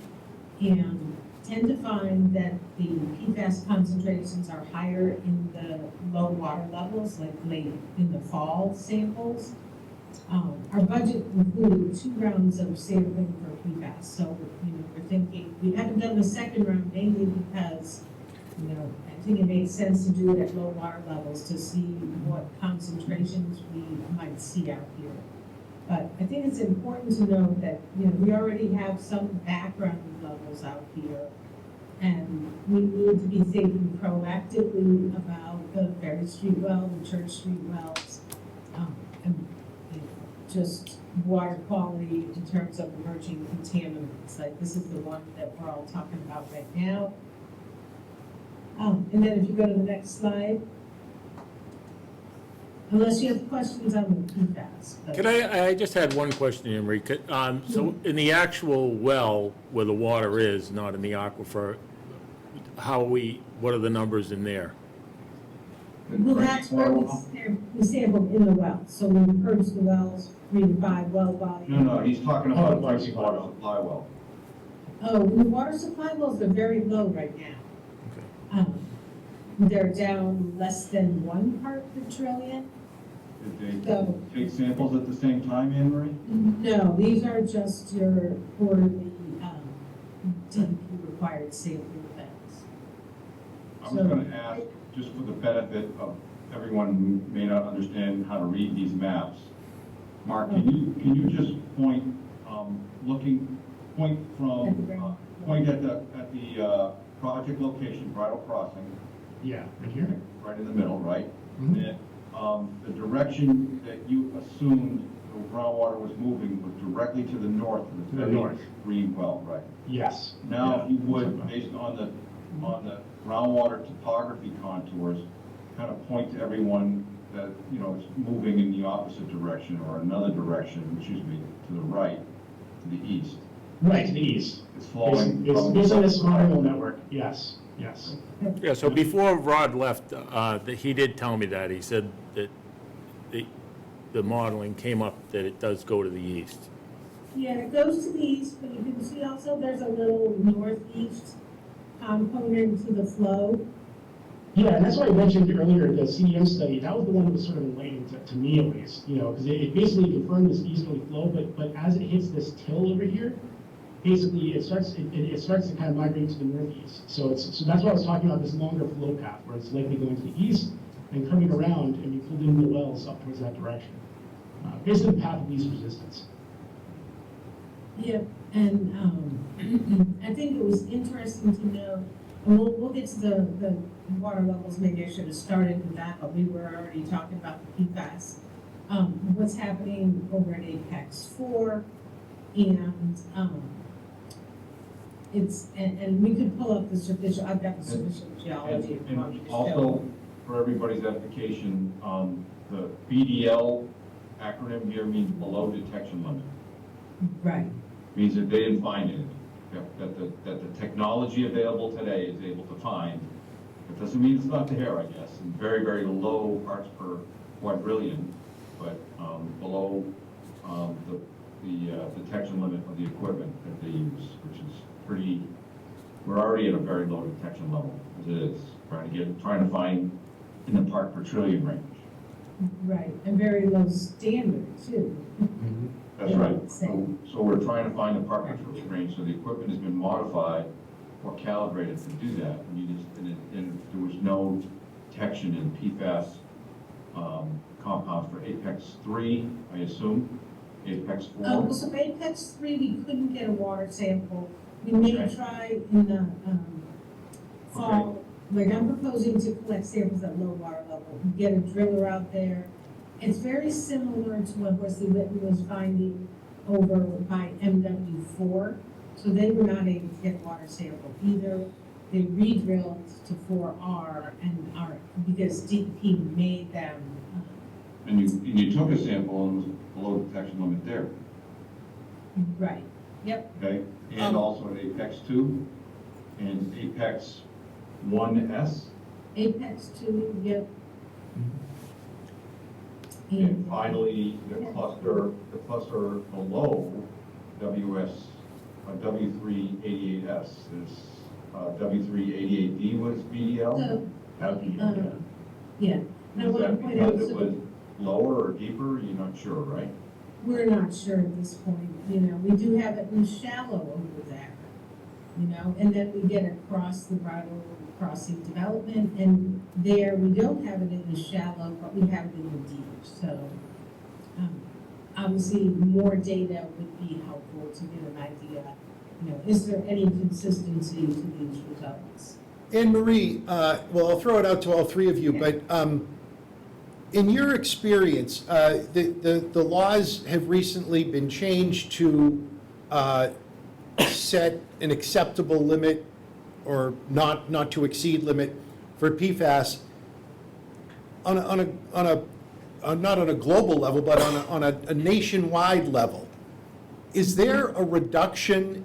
and tend to find that the PFAS concentrations are higher in the low water levels, like late in the fall samples. Our budget included 2 rounds of sampling for PFAS, so, you know, we're thinking, we haven't done the second round mainly because, you know, I think it makes sense to do it at low water levels to see what concentrations we might see out here. But I think it's important to know that, you know, we already have some background levels out here, and we need to be thinking proactively about the Ferry Street well, the Church Street wells, and you know, just water quality in terms of emerging contaminants. Like, this is the one that we're all talking about right now. And then if you go to the next slide, unless you have questions on the PFAS. Could I just had one question, Emery. So in the actual well where the water is, not in the aquifer, what are the numbers in there? Well, that's where we sampled in the well. So we purged the wells, 3 to 5 well volume. No, he's talking about water the supply water well. supply well. Oh, the water supply wells are very low right now. They're down less than 1 part per trillion. Did they So- take samples at the same time, Anne Marie? No, these are just your quarterly DEP required sampling events. I was gonna ask, just for the benefit of everyone who may not understand how to read these maps. Mark, can you just point at the project location, Bridle Crossing, Yeah, right here. right in the middle, right? Mhm. And the direction that you assumed the groundwater was moving was directly to the north of To the the very north. green well, right? Yes. Now, if you Yeah. would, based on the groundwater topography contours, kind of point to everyone that, you know, it's moving in the opposite direction or another direction, excuse me, to the right, to the east. Right, to the east. It's flowing It's from- based on this model network, yes, yes. Yeah, so before Rod left, he did tell me that. He said that the modeling came up that it does go to the east. Yeah, it goes to the east, but you can see also there's a little northeast component to the flow. Yeah, and that's why I mentioned earlier the CDM study, that was the one that was sort of enlightening to me at least, you know, because it basically confirmed this easterly flow, but as it hits this till over here, basically it starts to kind of migrate to the northeast. So that's why I was talking about this longer flow path, where it's likely going to the east and coming around and you pull in the wells up towards that direction. Basically the path of least resistance. Yep, and I think it was interesting to know, and we'll get to the water levels, maybe I should have started with that, but we were already talking about the PFAS. What's happening over at Apex 4, and and we could pull up the superficial, I've got the superficial geology. if you want me And to show. also, for everybody's edification, the BDL acronym here means below detection limit. Right, Means that they didn't find it, that the technology available today is able to find. It doesn't mean it's not there, I guess, in very, very low parts per quadrillion, but below the detection limit of the equipment that they use, which is pretty, we're already at a very low detection level, as it is, trying to find in the part per trillion range. right, and very low standard too. That's right. So we're trying to find a part per trillion range, so the equipment has been modified or calibrated to do that. And there was no detection in PFAS compounds for Apex 3, I assume, Apex 4. So Apex 3, we couldn't get a water sample. We may Okay. try in the fall, like I'm proposing to collect samples at low water level, get a driller out there. It's very similar to what Wesley Whitten was finding over by MW4. So they were not able to get a water sample either. They re-drilled to 4R because DEP made them. And you took a sample and it was below detection limit there, Right, yep. okay? And also at Apex 2 and Apex 1S. Apex 2, yep. And finally, the cluster below W388S is W388D was BDL? Yeah. And I Is want to that point out, because it was lower or deeper? You're not sure, right? we're not sure at this point, you know, we do have it in shallow over there, you know, and then we get across the bridle crossing development, and there we don't have it in the shallow, but we have it in the deep, so obviously more data would be helpful to get an idea, you know, is there any consistency to these results? Anne Marie, well, I'll throw it out to all three of you, but in your experience, the laws have recently been changed to set an acceptable limit or not to exceed limit for PFAS on a not on a global level, but on a nationwide level. Is there a reduction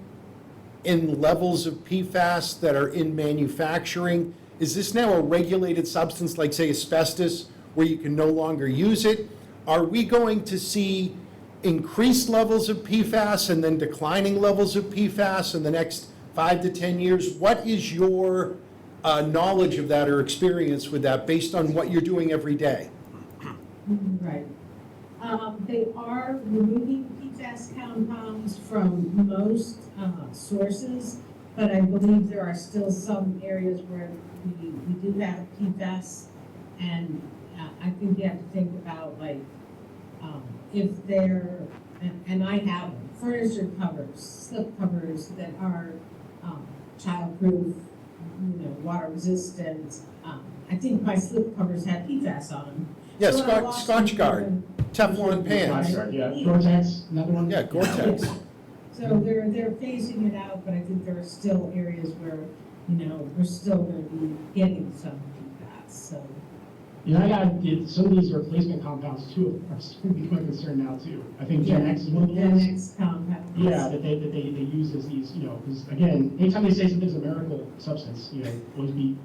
in levels of PFAS that are in manufacturing? Is this now a regulated substance like, say, asbestos, where you can no longer use it? Are we going to see increased levels of PFAS and then declining levels of PFAS in the next 5 to 10 years? What is your knowledge of that or experience with that based on what you're doing every day? Right. They are removing PFAS compounds from most sources, but I believe there are still some areas where we do have PFAS, and I think you have to think about, like, if they're, and I have furniture covers, slip covers that are childproof, you know, water resistant. I think my slip covers have PFAS on them. Yeah, So I lost Scotch Guard, them. Teflon pans. Yeah, Gore-Tex, another one. Yeah, Gore-Tex. So they're phasing it out, but I think there are still areas where, you know, we're still gonna be getting some PFAS, so. You know, some of these replacement compounds too are starting to become a concern now too. I think Gen X is one of the The ones. next compound. Yeah, that they use as these, you know, because again, anytime they say something's a miracle substance, you know, always be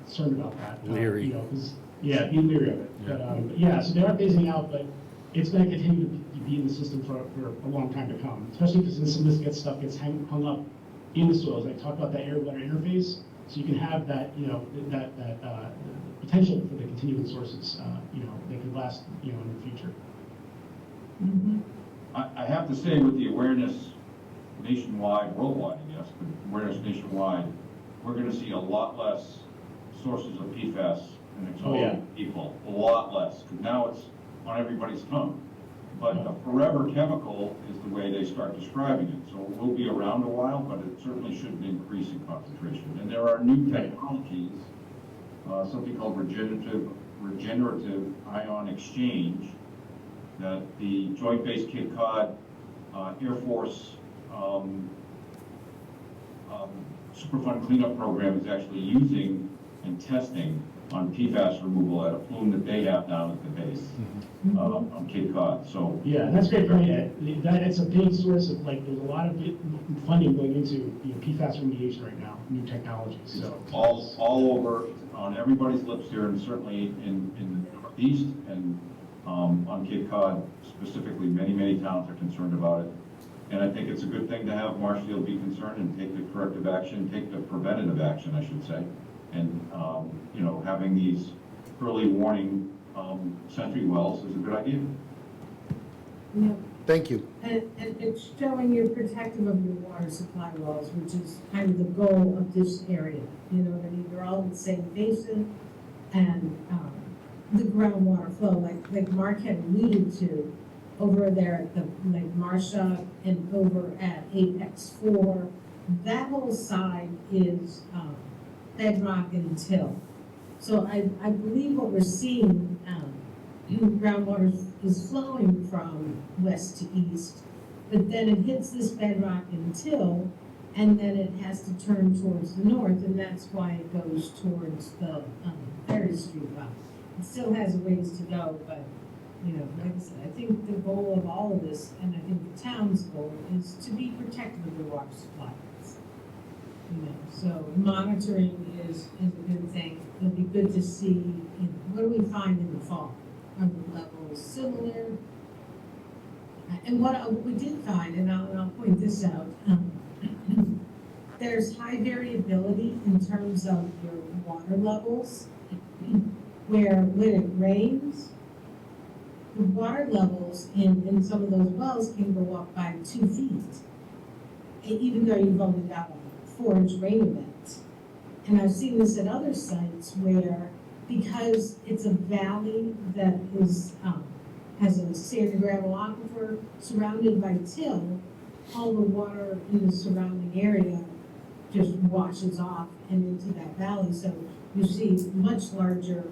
concerned about that. Leery. You know, because, yeah, be leery of it. But yeah, so they are phasing out, but it's going to continue to be in the system for a long time to come, especially because some of this stuff gets hung up in the soils. I talked about that air-water interface, so you can have that, you know, that potential for the continuing sources, you know, they could last, you know, in the future. Mhm. I have to say with the awareness nationwide, worldwide, I guess, but awareness nationwide, we're gonna see a lot less sources of PFAS and Oh, yeah. exposing people, a lot less, because now it's on everybody's tongue. But a forever chemical is the way they start describing it, so it will be around a while, but it certainly shouldn't increase in concentration. And there are new technologies, something called regenerative ion exchange, that the Joint Base Cape Cod Air Force Superfund cleanup program is actually using and testing on PFAS removal at a plume that they have down at the base on Cape Cod. So Yeah, and that's great for me. It's a big source of, like, there's a lot of funding going into, you know, PFAS remediation right now, new technologies, so. all over, on everybody's lips here, and certainly in the Northeast and on Cape Cod specifically, many towns are concerned about it. And I think it's a good thing to have Marshfield be concerned and take the corrective action, take the preventative action, I should say. And, you know, having these early warning sentry wells is a good idea. Yeah. Thank you. And it's showing you're protective of your water supply wells, which is kind of the goal of this area. You know what I mean? They're all in the same basin, and the groundwater flow, like Mark had alluded to, over there at the, like Marshfield and over at Apex 4, that whole side is bedrock and till. So I believe what we're seeing, groundwater is flowing from west to east, but then it hits this bedrock and till, and then it has to turn towards the north, and that's why it goes towards the Ferry Street well. It still has a ways to go, but, you know, like I said, I think the goal of all of this, and I think the town's goal, is to be protective of the water supplies. You know, so monitoring is a good thing. It'll be good to see, you know, what do we find in the fall? Are the levels similar? And what we did find, and I'll point this out, there's high variability in terms of your water levels, where when it rains, the water levels in some of those wells can go up by 2 feet, even though you've only got a 4-inch rain event. And I've seen this at other sites where, because it's a valley that is has a sand and gravel aquifer surrounded by till, all the water in the surrounding area just washes off and into that valley. So you see much larger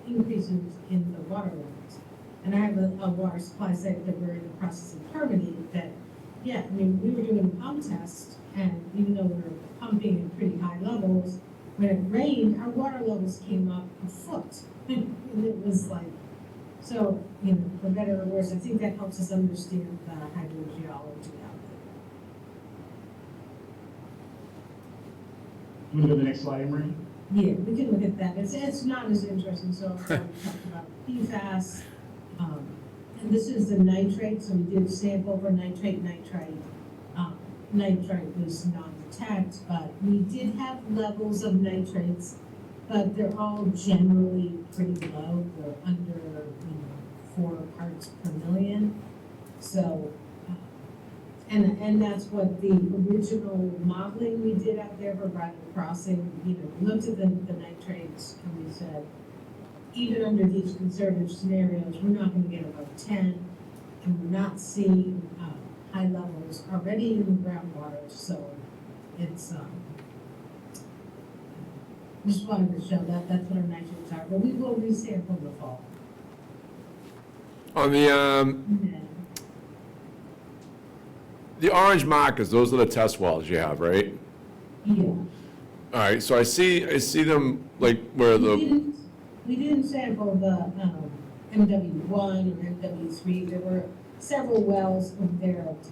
increases in the water levels. And I have a water supply site that we're in the process of permitting that, yeah, I mean, we were doing a pump test, and even though we were pumping at pretty high levels, when it rained, our water levels came up a foot. And it was like, so, you know, for better or worse, I think that helps us understand the hydrogeology out there. You want to go to the next slide, Emery? Yeah, we can look at that. It's not as interesting, so we talked about PFAS. And this is the nitrate, so we did sample for nitrate. Nitrate was non-detect, but we did have levels of nitrates, but they're all generally pretty low. They're under, 4 parts per million. So, and that's what the original modeling we did out there for Bridle Crossing, we looked at the nitrates and we said, even under these conservative scenarios, we're not gonna get above 10, and we're not seeing high levels already in the groundwater, so it's, just wanted to show that's what our nitrates are, but we will resample the fall. On the orange markers, those are the test wells you have, right? Yeah. All right, so I see them like where We the, didn't, We didn't sample the MW1 or MW3. There were several wells of there at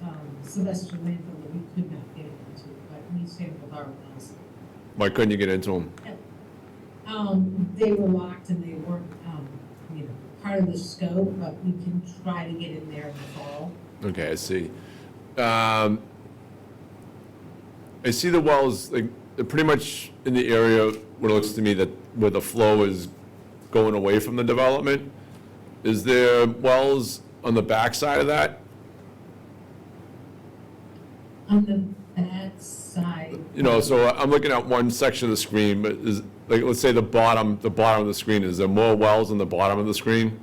Sylvester landfill that we could not get into, but we sampled our wells. Why couldn't you get into them? They were locked and they weren't, part of the scope, but we can try to get in there in the fall. Okay, I see. I see the wells, like, they're pretty much in the area where it looks to me that where the flow is going away from the development. Is there wells on the back side of that? On the back side. So I'm looking at one section of the screen, but is, like, let's say the bottom of the screen, is there more wells on the bottom of the screen?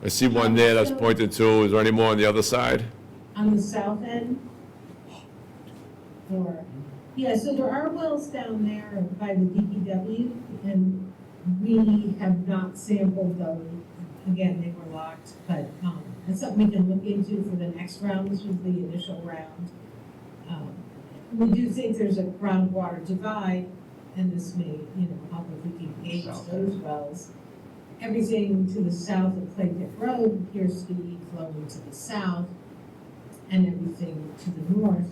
I see one there that's pointed to, is there any more on the other side? On the south end? Or, yeah, so there are wells down there by the DPW, and we have not sampled those. Again, they were locked, but it's something we can look into for the next round. This was the initial round. We do think there's a groundwater divide, and this may, help if we can gauge those wells. Everything to the south of Clay Pit Road appears to be flowing to the south, and everything to the north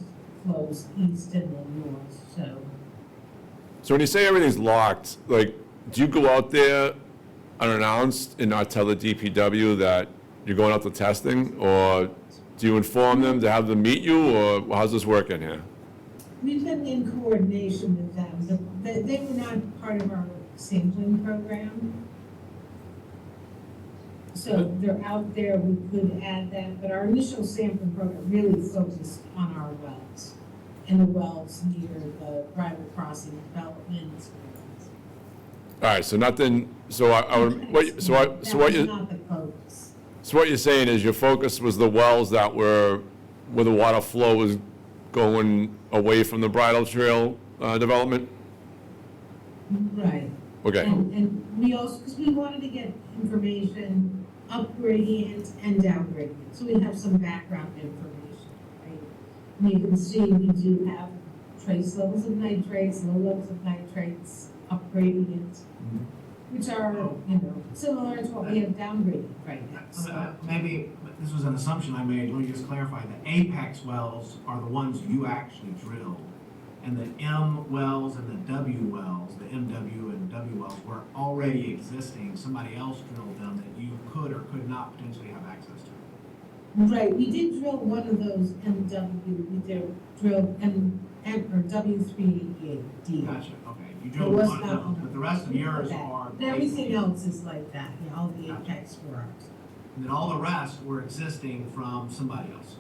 flows east and then north, so. So when you say everything's locked, like, do you go out there unannounced and not tell the DPW that you're going out to testing? Or do you inform them to have them meet you, or how's this working here? We've been in coordination with them. They were not part of our sampling program. So they're out there, we could add that, but our initial sampling program really focused on our wells and the wells near the bridle crossing development. All right, so nothing, so what Not the focus. So what you're saying is your focus was the wells that were, where the water flow was going away from the bridle trail development? Right. Okay. And we also, because we wanted to get information up gradient and down gradient, so we have some background information, right? And you can see we do have trace levels of nitrates, low levels of nitrates, up gradient, which are, similar to what we have down gradient right now. So, Maybe this was an assumption I made. Let me just clarify. The apex wells are the ones you actually drilled. And the M wells and the W wells, the MW and W wells were already existing. Somebody else drilled them that you could or could not potentially have access to. Right, we did drill one of those MW, we did drill or W388D. Gotcha, okay. You It drilled was one of not those, on but the rest of yours that. are. Everything else is like that, yeah, all the Gotcha. apex were ours. And then all the rest were existing from somebody else.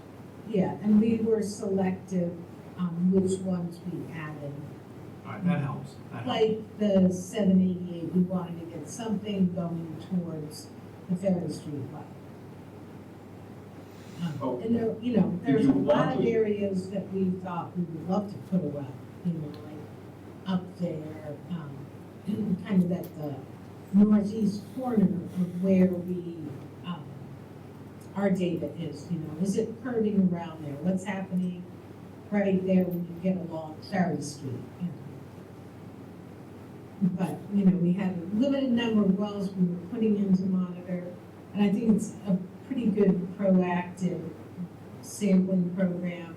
Yeah, and we were selective on which ones we added. All right, that helps. That helps. Like the 788, we wanted to get something going towards the Ferry Street line. Oh. And there, there's you a lot want of to- areas that we thought we would love to put a well, like up there, kind of at the northeast corner of where we, our data is, is it curving around there? What's happening right there when you get along Ferry Street? But, we had a limited number of wells we were putting in to monitor, and I think it's a pretty good proactive sampling program.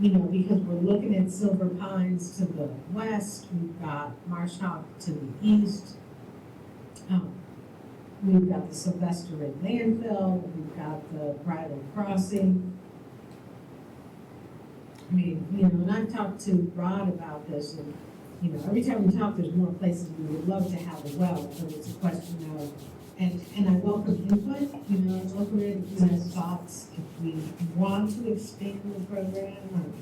Because we're looking at Silver Pines to the west, we've got Marshfield to the east. We've got the Sylvester landfill, we've got the bridle crossing. And I've talked to Rod about this, and, every time we talk, there's more places we would love to have a well, so it's a question of, and I welcome input, I welcome it, thoughts, if we want to expand the program,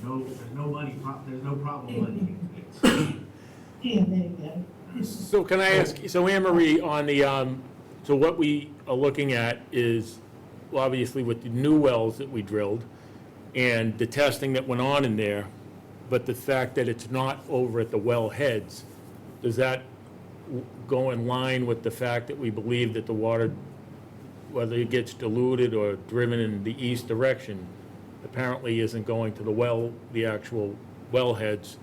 There's no money, there's no problem money. yeah, there you go. So can I ask, so Anne Marie, on the, so what we are looking at is, well, obviously with the new wells that we drilled and the testing that went on in there, but the fact that it's not over at the well heads, does that go in line with the fact that we believe that the water, whether it gets diluted or driven in the east direction, apparently isn't going to the well, the actual well heads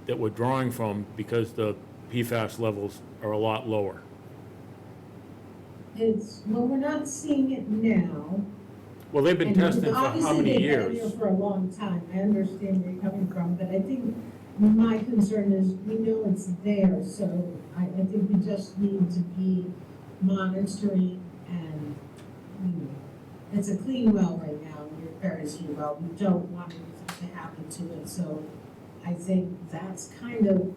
that we're drawing from, because the PFAS levels are a lot lower. Well, we're not seeing it now. Well, they've been And testing for how many Obviously, they've been years? here for a long time, I understand where you're coming from, but I think my concern is, we know it's there, so I think we just need to be monitoring and, it's a clean well right now, your Ferris well, we don't want anything to happen to it, so I think that's kind of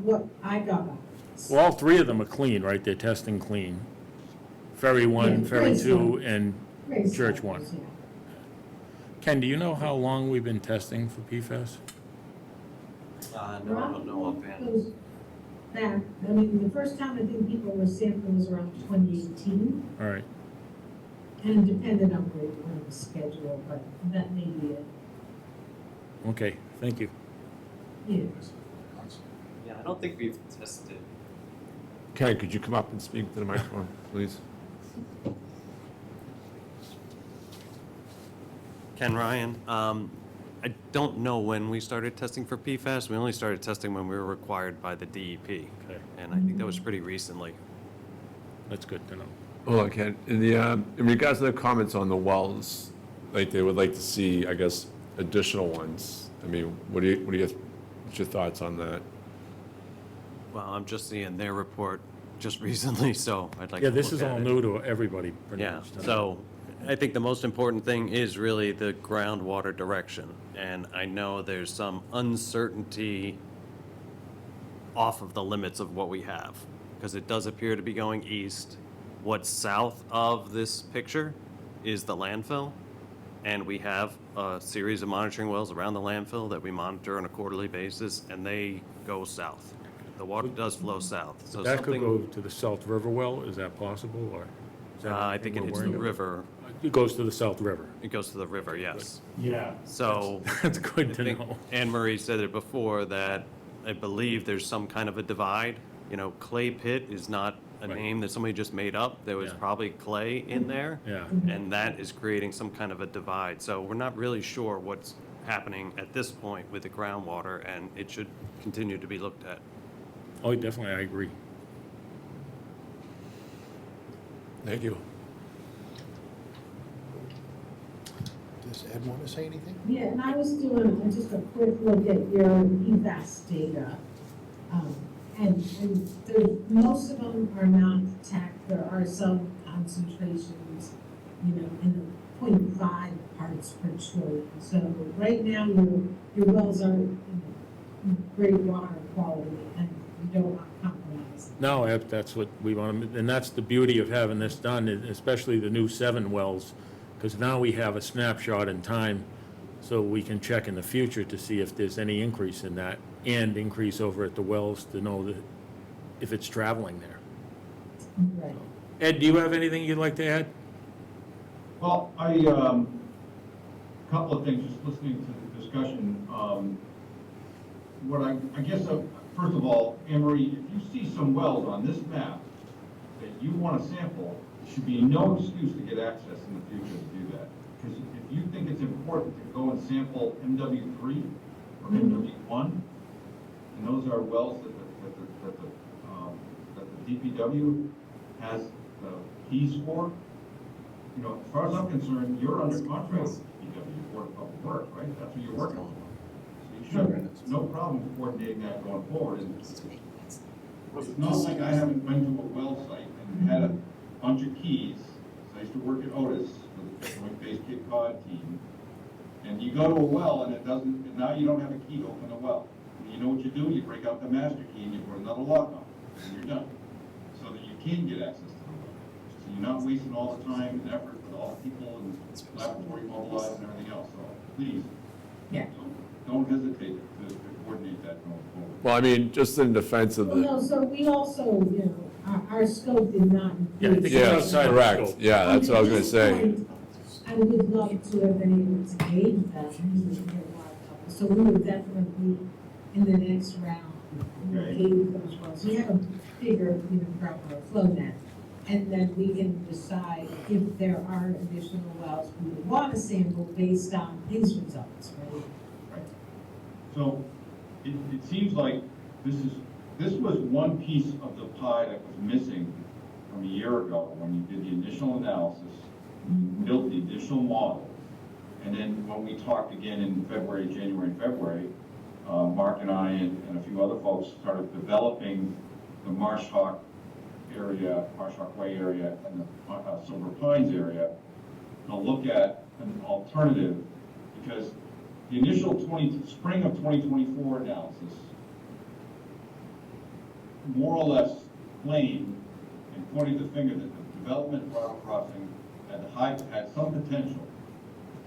what I got out of this. Well, all three of them are clean, right? They're testing clean. Ferry 1, Yeah, Ferry Grace 2, one. and Grace Church levels, 1. yeah. Ken, do you know how long we've been testing for PFAS? No, I don't know offhand. Goes back, I mean, the first time I think people were sampling was around 2018, All right. and depended on where you were on the schedule, but that may be it. Okay, thank you. Yeah. Yeah, I don't think we've tested. Ken, could you come up and speak to the microphone, please? Ken Ryan. I don't know when we started testing for PFAS. We only started testing when we were required by the DEP. Okay, And I think that was pretty recently. that's good to know. Hold on, Ken. In regards to the comments on the wells, like they would like to see, I guess, additional ones. I mean, what's your thoughts on that? Well, I'm just seeing their report just recently, so I'd like Yeah, to this look is at all it. new to everybody, pretty Yeah, much. tonight. so I think the most important thing is really the groundwater direction. And I know there's some uncertainty off of the limits of what we have, because it does appear to be going east. What's south of this picture is the landfill, and we have a series of monitoring wells around the landfill that we monitor on a quarterly basis, and they go south. The water does flow south, so That could something, go to the South River well, is that possible, or? is that I think it anything hits we're the worried river. about? It goes to the South River. It goes to the river, yes. Yeah. So. That's good I to think know. Anne Marie said it before, that I believe there's some kind of a divide. You know, clay pit is not a Right. name that somebody just made up. There was Yeah. probably clay in there. Yeah. And that is creating some kind of a divide. So we're not really sure what's happening at this point with the groundwater, and it should continue to be looked at. Oh, definitely, I agree. Thank you. Does Ed want to say anything? Yeah, and I was doing just a quick look at your PFAS data. And most of them are not attacked. There are some concentrations, in the 0.5 parts per trillion. So right now, your wells are great water quality, and you don't want to compromise. No, that's what we want, and that's the beauty of having this done, especially the new 7 wells, because now we have a snapshot in time, so we can check in the future to see if there's any increase in that, and increase over at the wells to know that if it's traveling there. Right. Ed, do you have anything you'd like to add? Well, couple of things, just listening to the discussion. First of all, Emery, if you see some wells on this map that you want to sample, there should be no excuse to get access in the future to do that. Because if you think it's important to go and sample MW3 or MW1, and those are wells that the DPW has the keys for, as far as I'm concerned, you're under contract with DPW, Board of Public Works, right? That's what you're working on. So you should, no problem coordinating that going forward. And it's not like I haven't been to a well site and had a bunch of keys. So I used to work at Otis with the Joint Base Cape Cod team. And you go to a well and and now you don't have a key to open the well. And you know what you do? You break out the master key and you put another lock on it, and you're done. So that you can get access to the well. So you're not wasting all the time and effort with all the people and laboratory mobilized and everything else. So please, Yeah. don't hesitate to coordinate that going forward. Well, I mean, just in defense of Well, the, no, so we also, our scope did not Yeah, I include. think it's yes, outside the correct, scope. yeah, that's what I was gonna say. I would love to have been able to gauge that, using their water level. So we would definitely, in the next round, Okay. gauge those wells. We have a bigger, groundwater flow net. And then we can decide if there are additional wells we would want to sample based on these results, right? Right. So it seems like this this was one piece of the pie that was missing from a year ago when you did the initial analysis, built the initial model. And then when we talked again in January and February, Mark and I and a few other folks started developing the Marshhawk area, Marshhawk Way area, and the Silver Pines area to look at an alternative, because the initial spring of 2024 analysis more or less claimed and pointed the finger that the development of Bridle Crossing had some potential.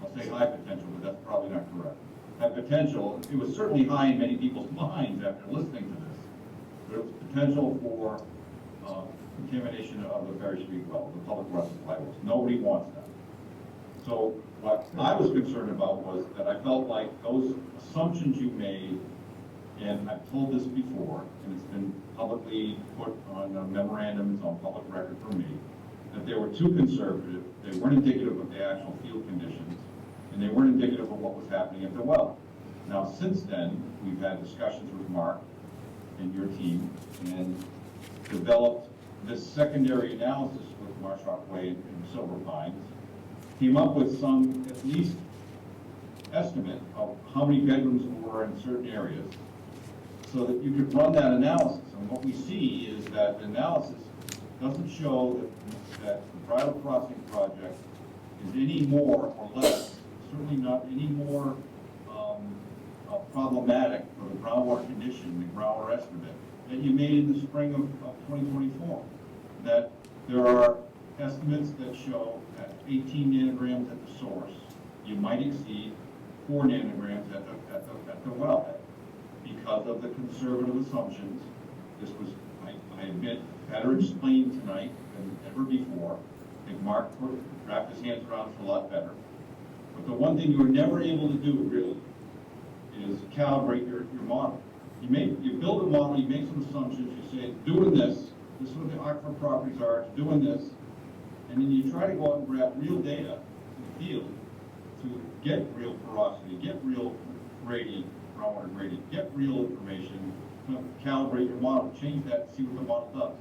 I'll say high potential, but that's probably not correct. Had potential. It was certainly high in many people's minds after listening to this. There was potential for contamination of the Ferry Street well, the public water supply wells. Nobody wants that. So what I was concerned about was that I felt like those assumptions you made, and I've told this before, and it's been publicly put on memorandums on public record for me, that they were too conservative, they weren't indicative of the actual field conditions, and they weren't indicative of what was happening at the well. Now, since then, we've had discussions with Mark and your team, and developed this secondary analysis with Marshhawk Way and Silver Pines, came up with some, at least, estimate of how many bedrooms were in certain areas, so that you could run that analysis. And what we see is that the analysis doesn't show that the Bridle Crossing project is any more or less, certainly not any more problematic for the groundwater condition, the groundwater estimate, that you made in the spring of 2024. That there are estimates that show at 18 nanograms at the source, you might exceed 4 nanograms at the wellhead because of the conservative assumptions. This was, I admit, better explained tonight than ever before. I think Mark wrapped his hands around it a lot better. But the one thing you were never able to do, really, is calibrate your model. You build a model, you make some assumptions, you say, doing this is what the aquifer properties are, it's doing this, and then you try to go out and grab real data in the field to get real porosity, get real gradient, groundwater gradient, get real information, calibrate your model, change that, see what the model does.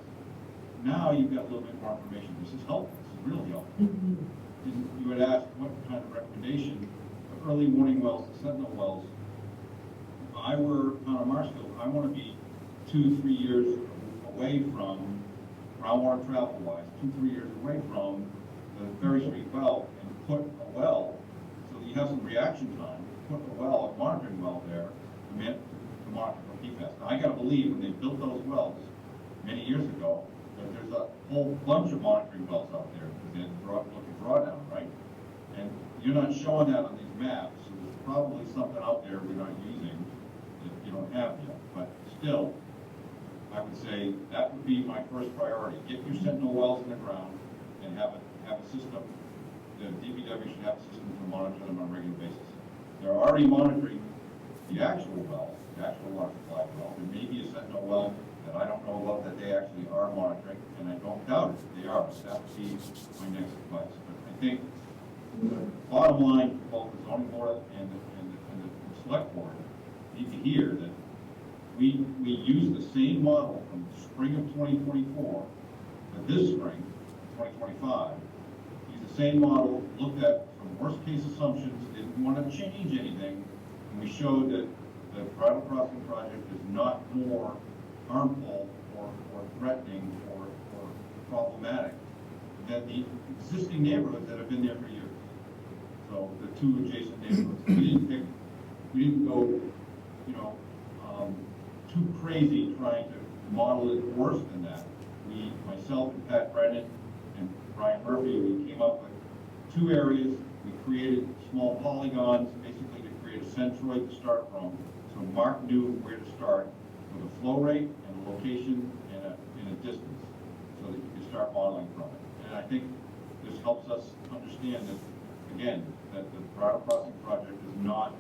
Now you've got a little bit more information. This is helpful. This is really helpful. And you had asked what kind of recommendation for early warning wells, the sentinel wells. If I were on Marshfield, I want to be 2-3 years away from groundwater travel-wise, 2-3 years away from the Ferry Street well, and put a well so that you have some reaction time. Put a well, a monitoring well there to monitor for PFAS. Now I got to believe when they built those wells many years ago that there's a whole bunch of monitoring wells out there because they had to look at drawdown, right? And you're not showing that on these maps, so there's probably something out there we're not using that you don't have yet. But still, I would say that would be my first priority. Get your sentinel wells in the ground and have a system. The DPW should have a system to monitor them on a regular basis. They're already monitoring the actual well, the actual water supply well. There may be a sentinel well that I don't know about that they actually are monitoring, and I don't doubt it, they are. But that would be my next advice. But I think the bottom line for both the zoning board and the select board need to hear that we use the same model from the spring of 2024 to this spring, 2025. Use the same model, looked at some worst case assumptions, didn't want to change anything, and we showed that the Bridle Crossing project is not more harmful or threatening or problematic than the existing neighborhoods that have been there for years. So the 2 adjacent neighborhoods. We didn't go, too crazy trying to model it worse than that. Myself and Pat Brennan and Brian Murphy, we came up with 2 areas. We created small polygons, basically to create a centroid to start from. So Mark knew where to start with a flow rate and a location and a distance, so that you can start modeling from it. And I think this helps us understand that, again, that the Bridle Crossing project is not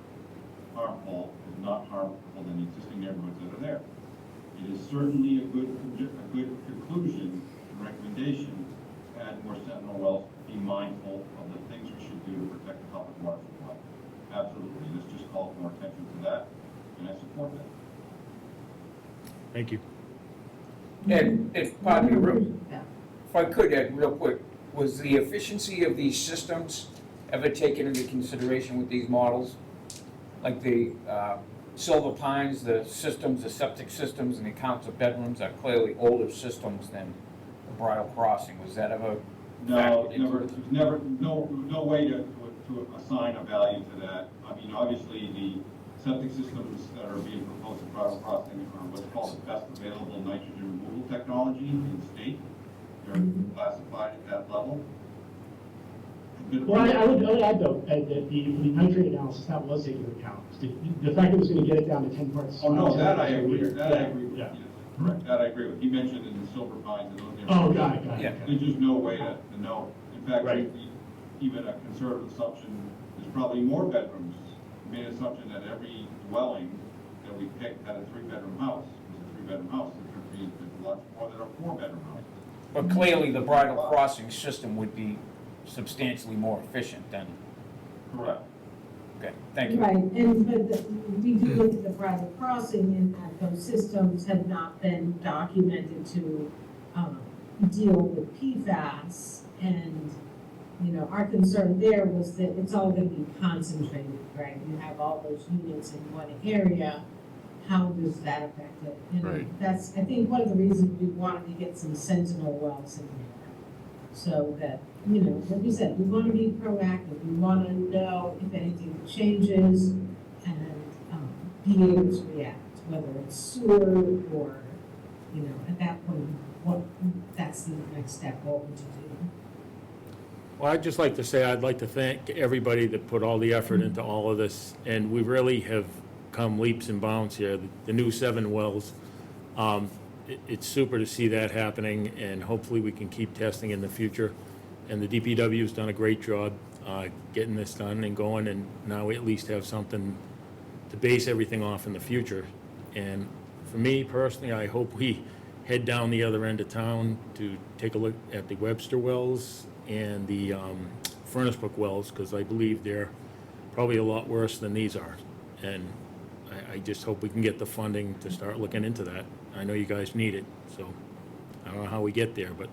harmful than the existing neighborhoods that are there. It is certainly a good conclusion and recommendation to add more sentinel wells, be mindful of the things we should do to protect the public water supply. Absolutely. This just calls more attention to that, and I support that. Thank you. Ed, pardon me, real, Yeah. if I could, Ed, real quick, was the efficiency of these systems ever taken into consideration with these models? Like the Silver Pines, the systems, the septic systems, and the counts of bedrooms are clearly older systems than the Bridle Crossing. Was that ever No, factored into never, it? there's never, no way to assign a value to that. I mean, obviously, the septic systems that are being proposed in Bridle Crossing are what's called the best available nitrogen removal technology in the state. They're classified at that level. Well, I would add though, Ed, that the nitrate analysis, that was taken into account. The fact that it was going to get it down to 10 parts. Oh, no, that I 10 parts per agree, liter. that I agree with, Yeah. yes, correct, that I agree with. He mentioned in the Silver Pines and those areas. Oh, got it, Yeah. okay. There's just no way to know. In fact, Right. even a conservative assumption, there's probably more bedrooms. We made an assumption that every dwelling that we picked had a 3-bedroom house. It was a 3-bedroom house. There's lots more that are 4-bedroom houses. But clearly, the Bridle Crossing system would be substantially more efficient than, Correct. okay, thank you. Right, and, we do look at the private crossing and that those systems have not been documented to, deal with PFAS. And, you know, our concern there was that it's all gonna be concentrated, right? You have all those units in one area, how does that affect it? And Right. that's, I think, one of the reasons we wanted to get some sentinel wells in there. So that, you know, like we said, we want to be proactive, we want to know if anything changes and be able to react, whether it's sewer or, you know, at that point, that's the next step, what would you do? Well, I'd just like to say, I'd like to thank everybody that put all the effort into all of this, and we really have come leaps and bounds here. The new 7 wells, it's super to see that happening, and hopefully we can keep testing in the future. And the DPW's done a great job getting this done and going, and now we at least have something to base everything off in the future. And for me personally, I hope we head down the other end of town to take a look at the Webster wells and the Furnace Brook wells, because I believe they're probably a lot worse than these are. And I just hope we can get the funding to start looking into that. I know you guys need it, so I don't know how we get there, but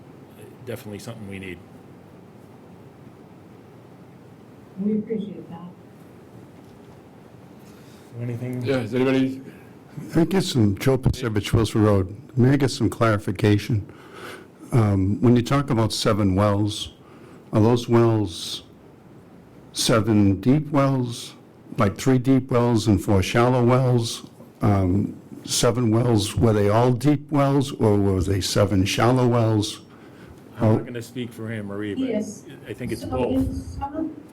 definitely something we need. We appreciate that. Anything? Yeah, is anybody, I get some, Joe Pasevich, Wilson Road. May I get some clarification? When you talk about 7 wells, are those wells 7 deep wells, like 3 deep wells and 4 shallow wells? 7 wells, were they all deep wells, or were they 7 shallow wells? I'm not going to speak for him, Marie, but Yes. I think it's So both.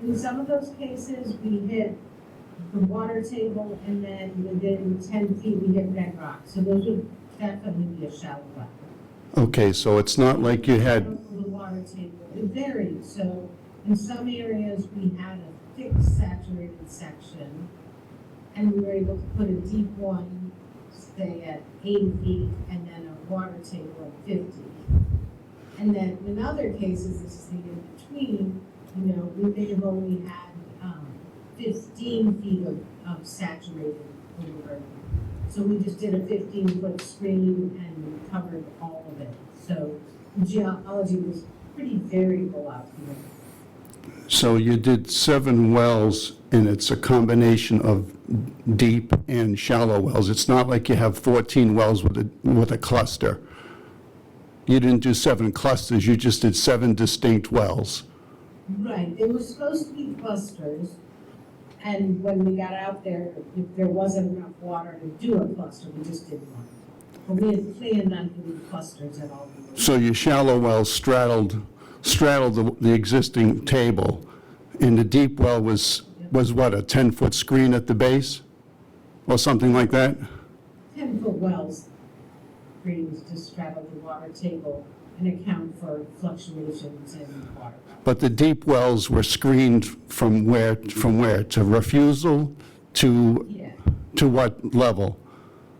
in some of those cases, we hit the water table, and then within 10 feet, we hit bedrock. So those would definitely be a shallow well. Okay, so it's not like you had, The water table, it varied. So in some areas, we had a thick saturated section, and we were able to put a deep one, say at 80 feet, and then a water table at 50. And then in other cases, this is the in-between, you know, we may have only had 15 feet of saturated over. So we just did a 15-foot screen and covered all of it. So the geology was pretty variable out here. so you did 7 wells, and it's a combination of deep and shallow wells. It's not like you have 14 wells with a cluster. You didn't do 7 clusters, you just did 7 distinct wells. Right, they were supposed to be clusters, and when we got out there, if there wasn't enough water to do a cluster, we just did one. But we had planned on doing clusters at all. So your shallow wells straddled the existing table, and the deep well was what, a 10-foot screen at the base? Or something like that? 10-foot wells, screens to straddle the water table and account for fluctuations in water. But the deep wells were screened from where? To refusal? Yeah, To what level?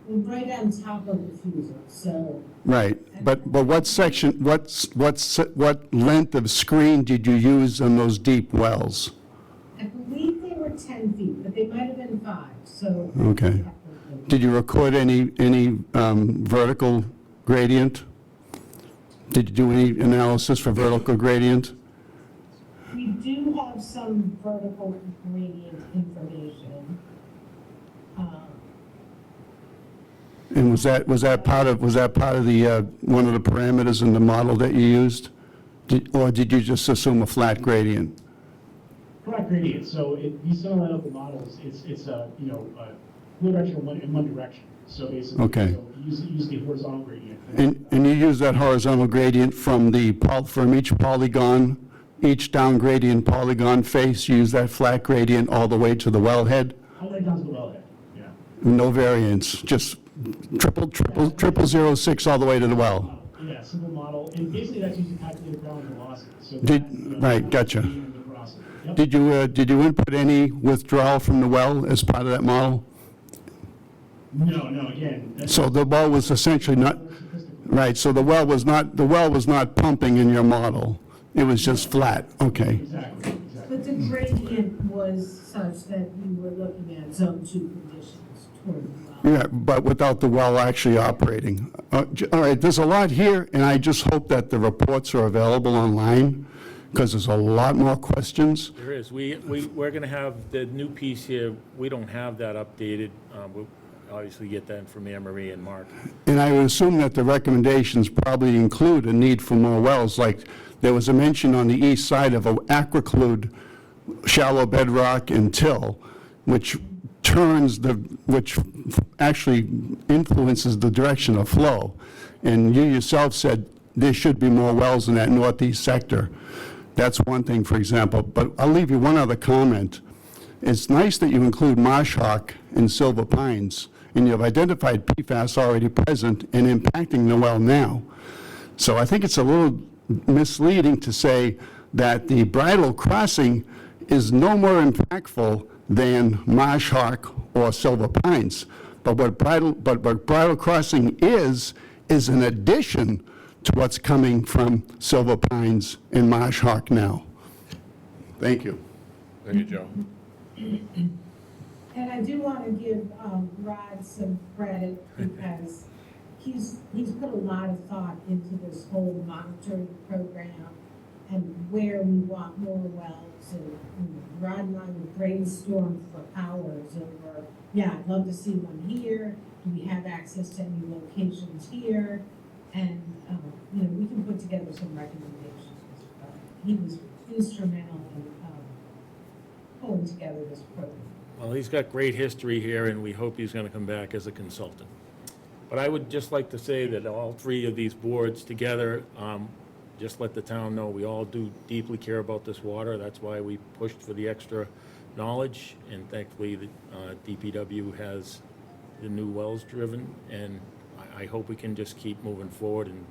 we're right on top of the fusel, so Right, but what section, what length of screen did you use on those deep wells? I believe they were 10 feet, but they might have been 5, so. Okay. Did you record any vertical gradient? Did you do any analysis for vertical gradient? We do have some vertical gradient information. And was that part of the, one of the parameters in the model that you used? Or did you just assume a flat gradient? Flat gradient, so these semi-level models, it's a, one direction in one direction. So basically, Okay. so use the horizontal gradient. And you use that horizontal gradient from each polygon, each down gradient polygon face, you use that flat gradient all the way to the wellhead? All the way down to the wellhead, yeah. No variance, just triple 06 all the way to the well? Yeah, simple model, and basically that's using calculated ground velocity. So Right, gotcha. Yep. Did you input any withdrawal from the well as part of that model? No, again. So the well was essentially not, right, so the well was not pumping in your model. It was just flat, okay. Exactly. But the gradient was such that you were looking at zone 2 conditions toward the well. Yeah, but without the well actually operating. All right, there's a lot here, and I just hope that the reports are available online, because there's a lot more questions. There is. We're going to have the new piece here. We don't have that updated. We'll obviously get that from Anne Marie and Mark. And I would assume that the recommendations probably include a need for more wells, like there was a mention on the east side of aquiclude, shallow bedrock and till, which actually influences the direction of flow. And you yourself said there should be more wells in that northeast sector. That's one thing, for example. But I'll leave you one other comment. It's nice that you include marsh hawk and silver pines, and you've identified PFAS already present and impacting the well now. So I think it's a little misleading to say that the bridle crossing is no more impactful than marsh hawk or silver pines. But what bridle crossing is an addition to what's coming from silver pines and marsh hawk now. Thank you. Thank you, Joe. And I do want to give Rod some credit because he's put a lot of thought into this whole monitoring program and where we want more wells. And Rod and I would brainstorm for hours over, yeah, I'd love to see one here. Do we have access to any locations here? And, we can put together some recommendations. He was instrumental in pulling together this program. Well, he's got great history here, and we hope he's going to come back as a consultant. But I would just like to say that all three of these boards together, just let the town know we all do deeply care about this water. That's why we pushed for the extra knowledge, and thankfully the DPW has the new wells driven, and I hope we can just keep moving forward and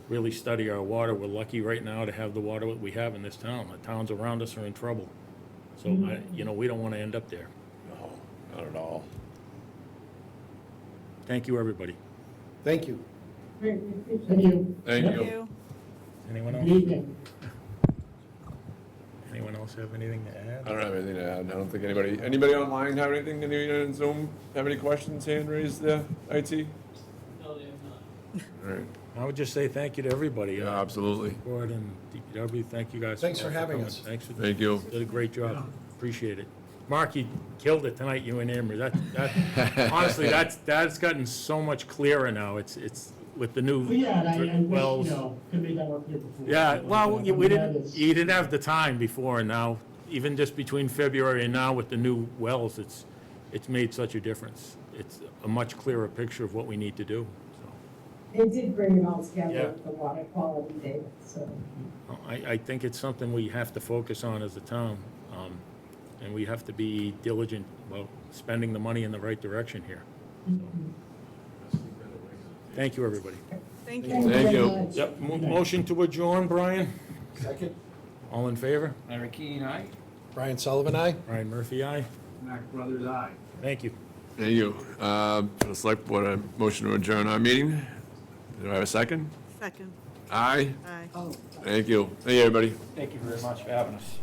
really study our water. We're lucky right now to have the water that we have in this town. The towns around us are in trouble. So, we don't want to end up there. No, not at all. Thank you, everybody. Thank you. Great, we appreciate Thank it. you. Thank you. Anyone Good else? evening. Anyone else have anything to add? I don't have anything to add. I don't think anybody online have anything, anyone in Zoom have any questions, hand raised there, IT? No, they have not. All right, I would just say thank you to everybody. yeah, absolutely. Board and DPW, thank you guys. Thanks for having coming. us. Thanks for. Thank you. Did a great job. Appreciate it. Mark, you killed it tonight, you and Emery. Honestly, that's gotten so much clearer now. It's with the new Well, yeah, and I wish, wells. could make that more clear before. Yeah, But, well, but you that is- didn't have the time before, and now, even just between February and now with the new wells, it's made such a difference. It's a much clearer picture of what we need to do, so. It did bring it all together, Yeah. the water quality data, so. I think it's something we have to focus on as a town, and we have to be diligent about spending the money in the right direction here. Thank you, everybody. Thank you very you. much. Yep, motion to adjourn, Brian? Second. All in favor? Larry Keane, aye? Brian Sullivan, aye? Brian Murphy, aye. Mac Brothers, aye. Thank you. Thank you. For the select board, a motion to adjourn our meeting. Do I have a second? Second. Aye? Aye. Oh. Thank you. Thank you, everybody. Thank you very much for having us.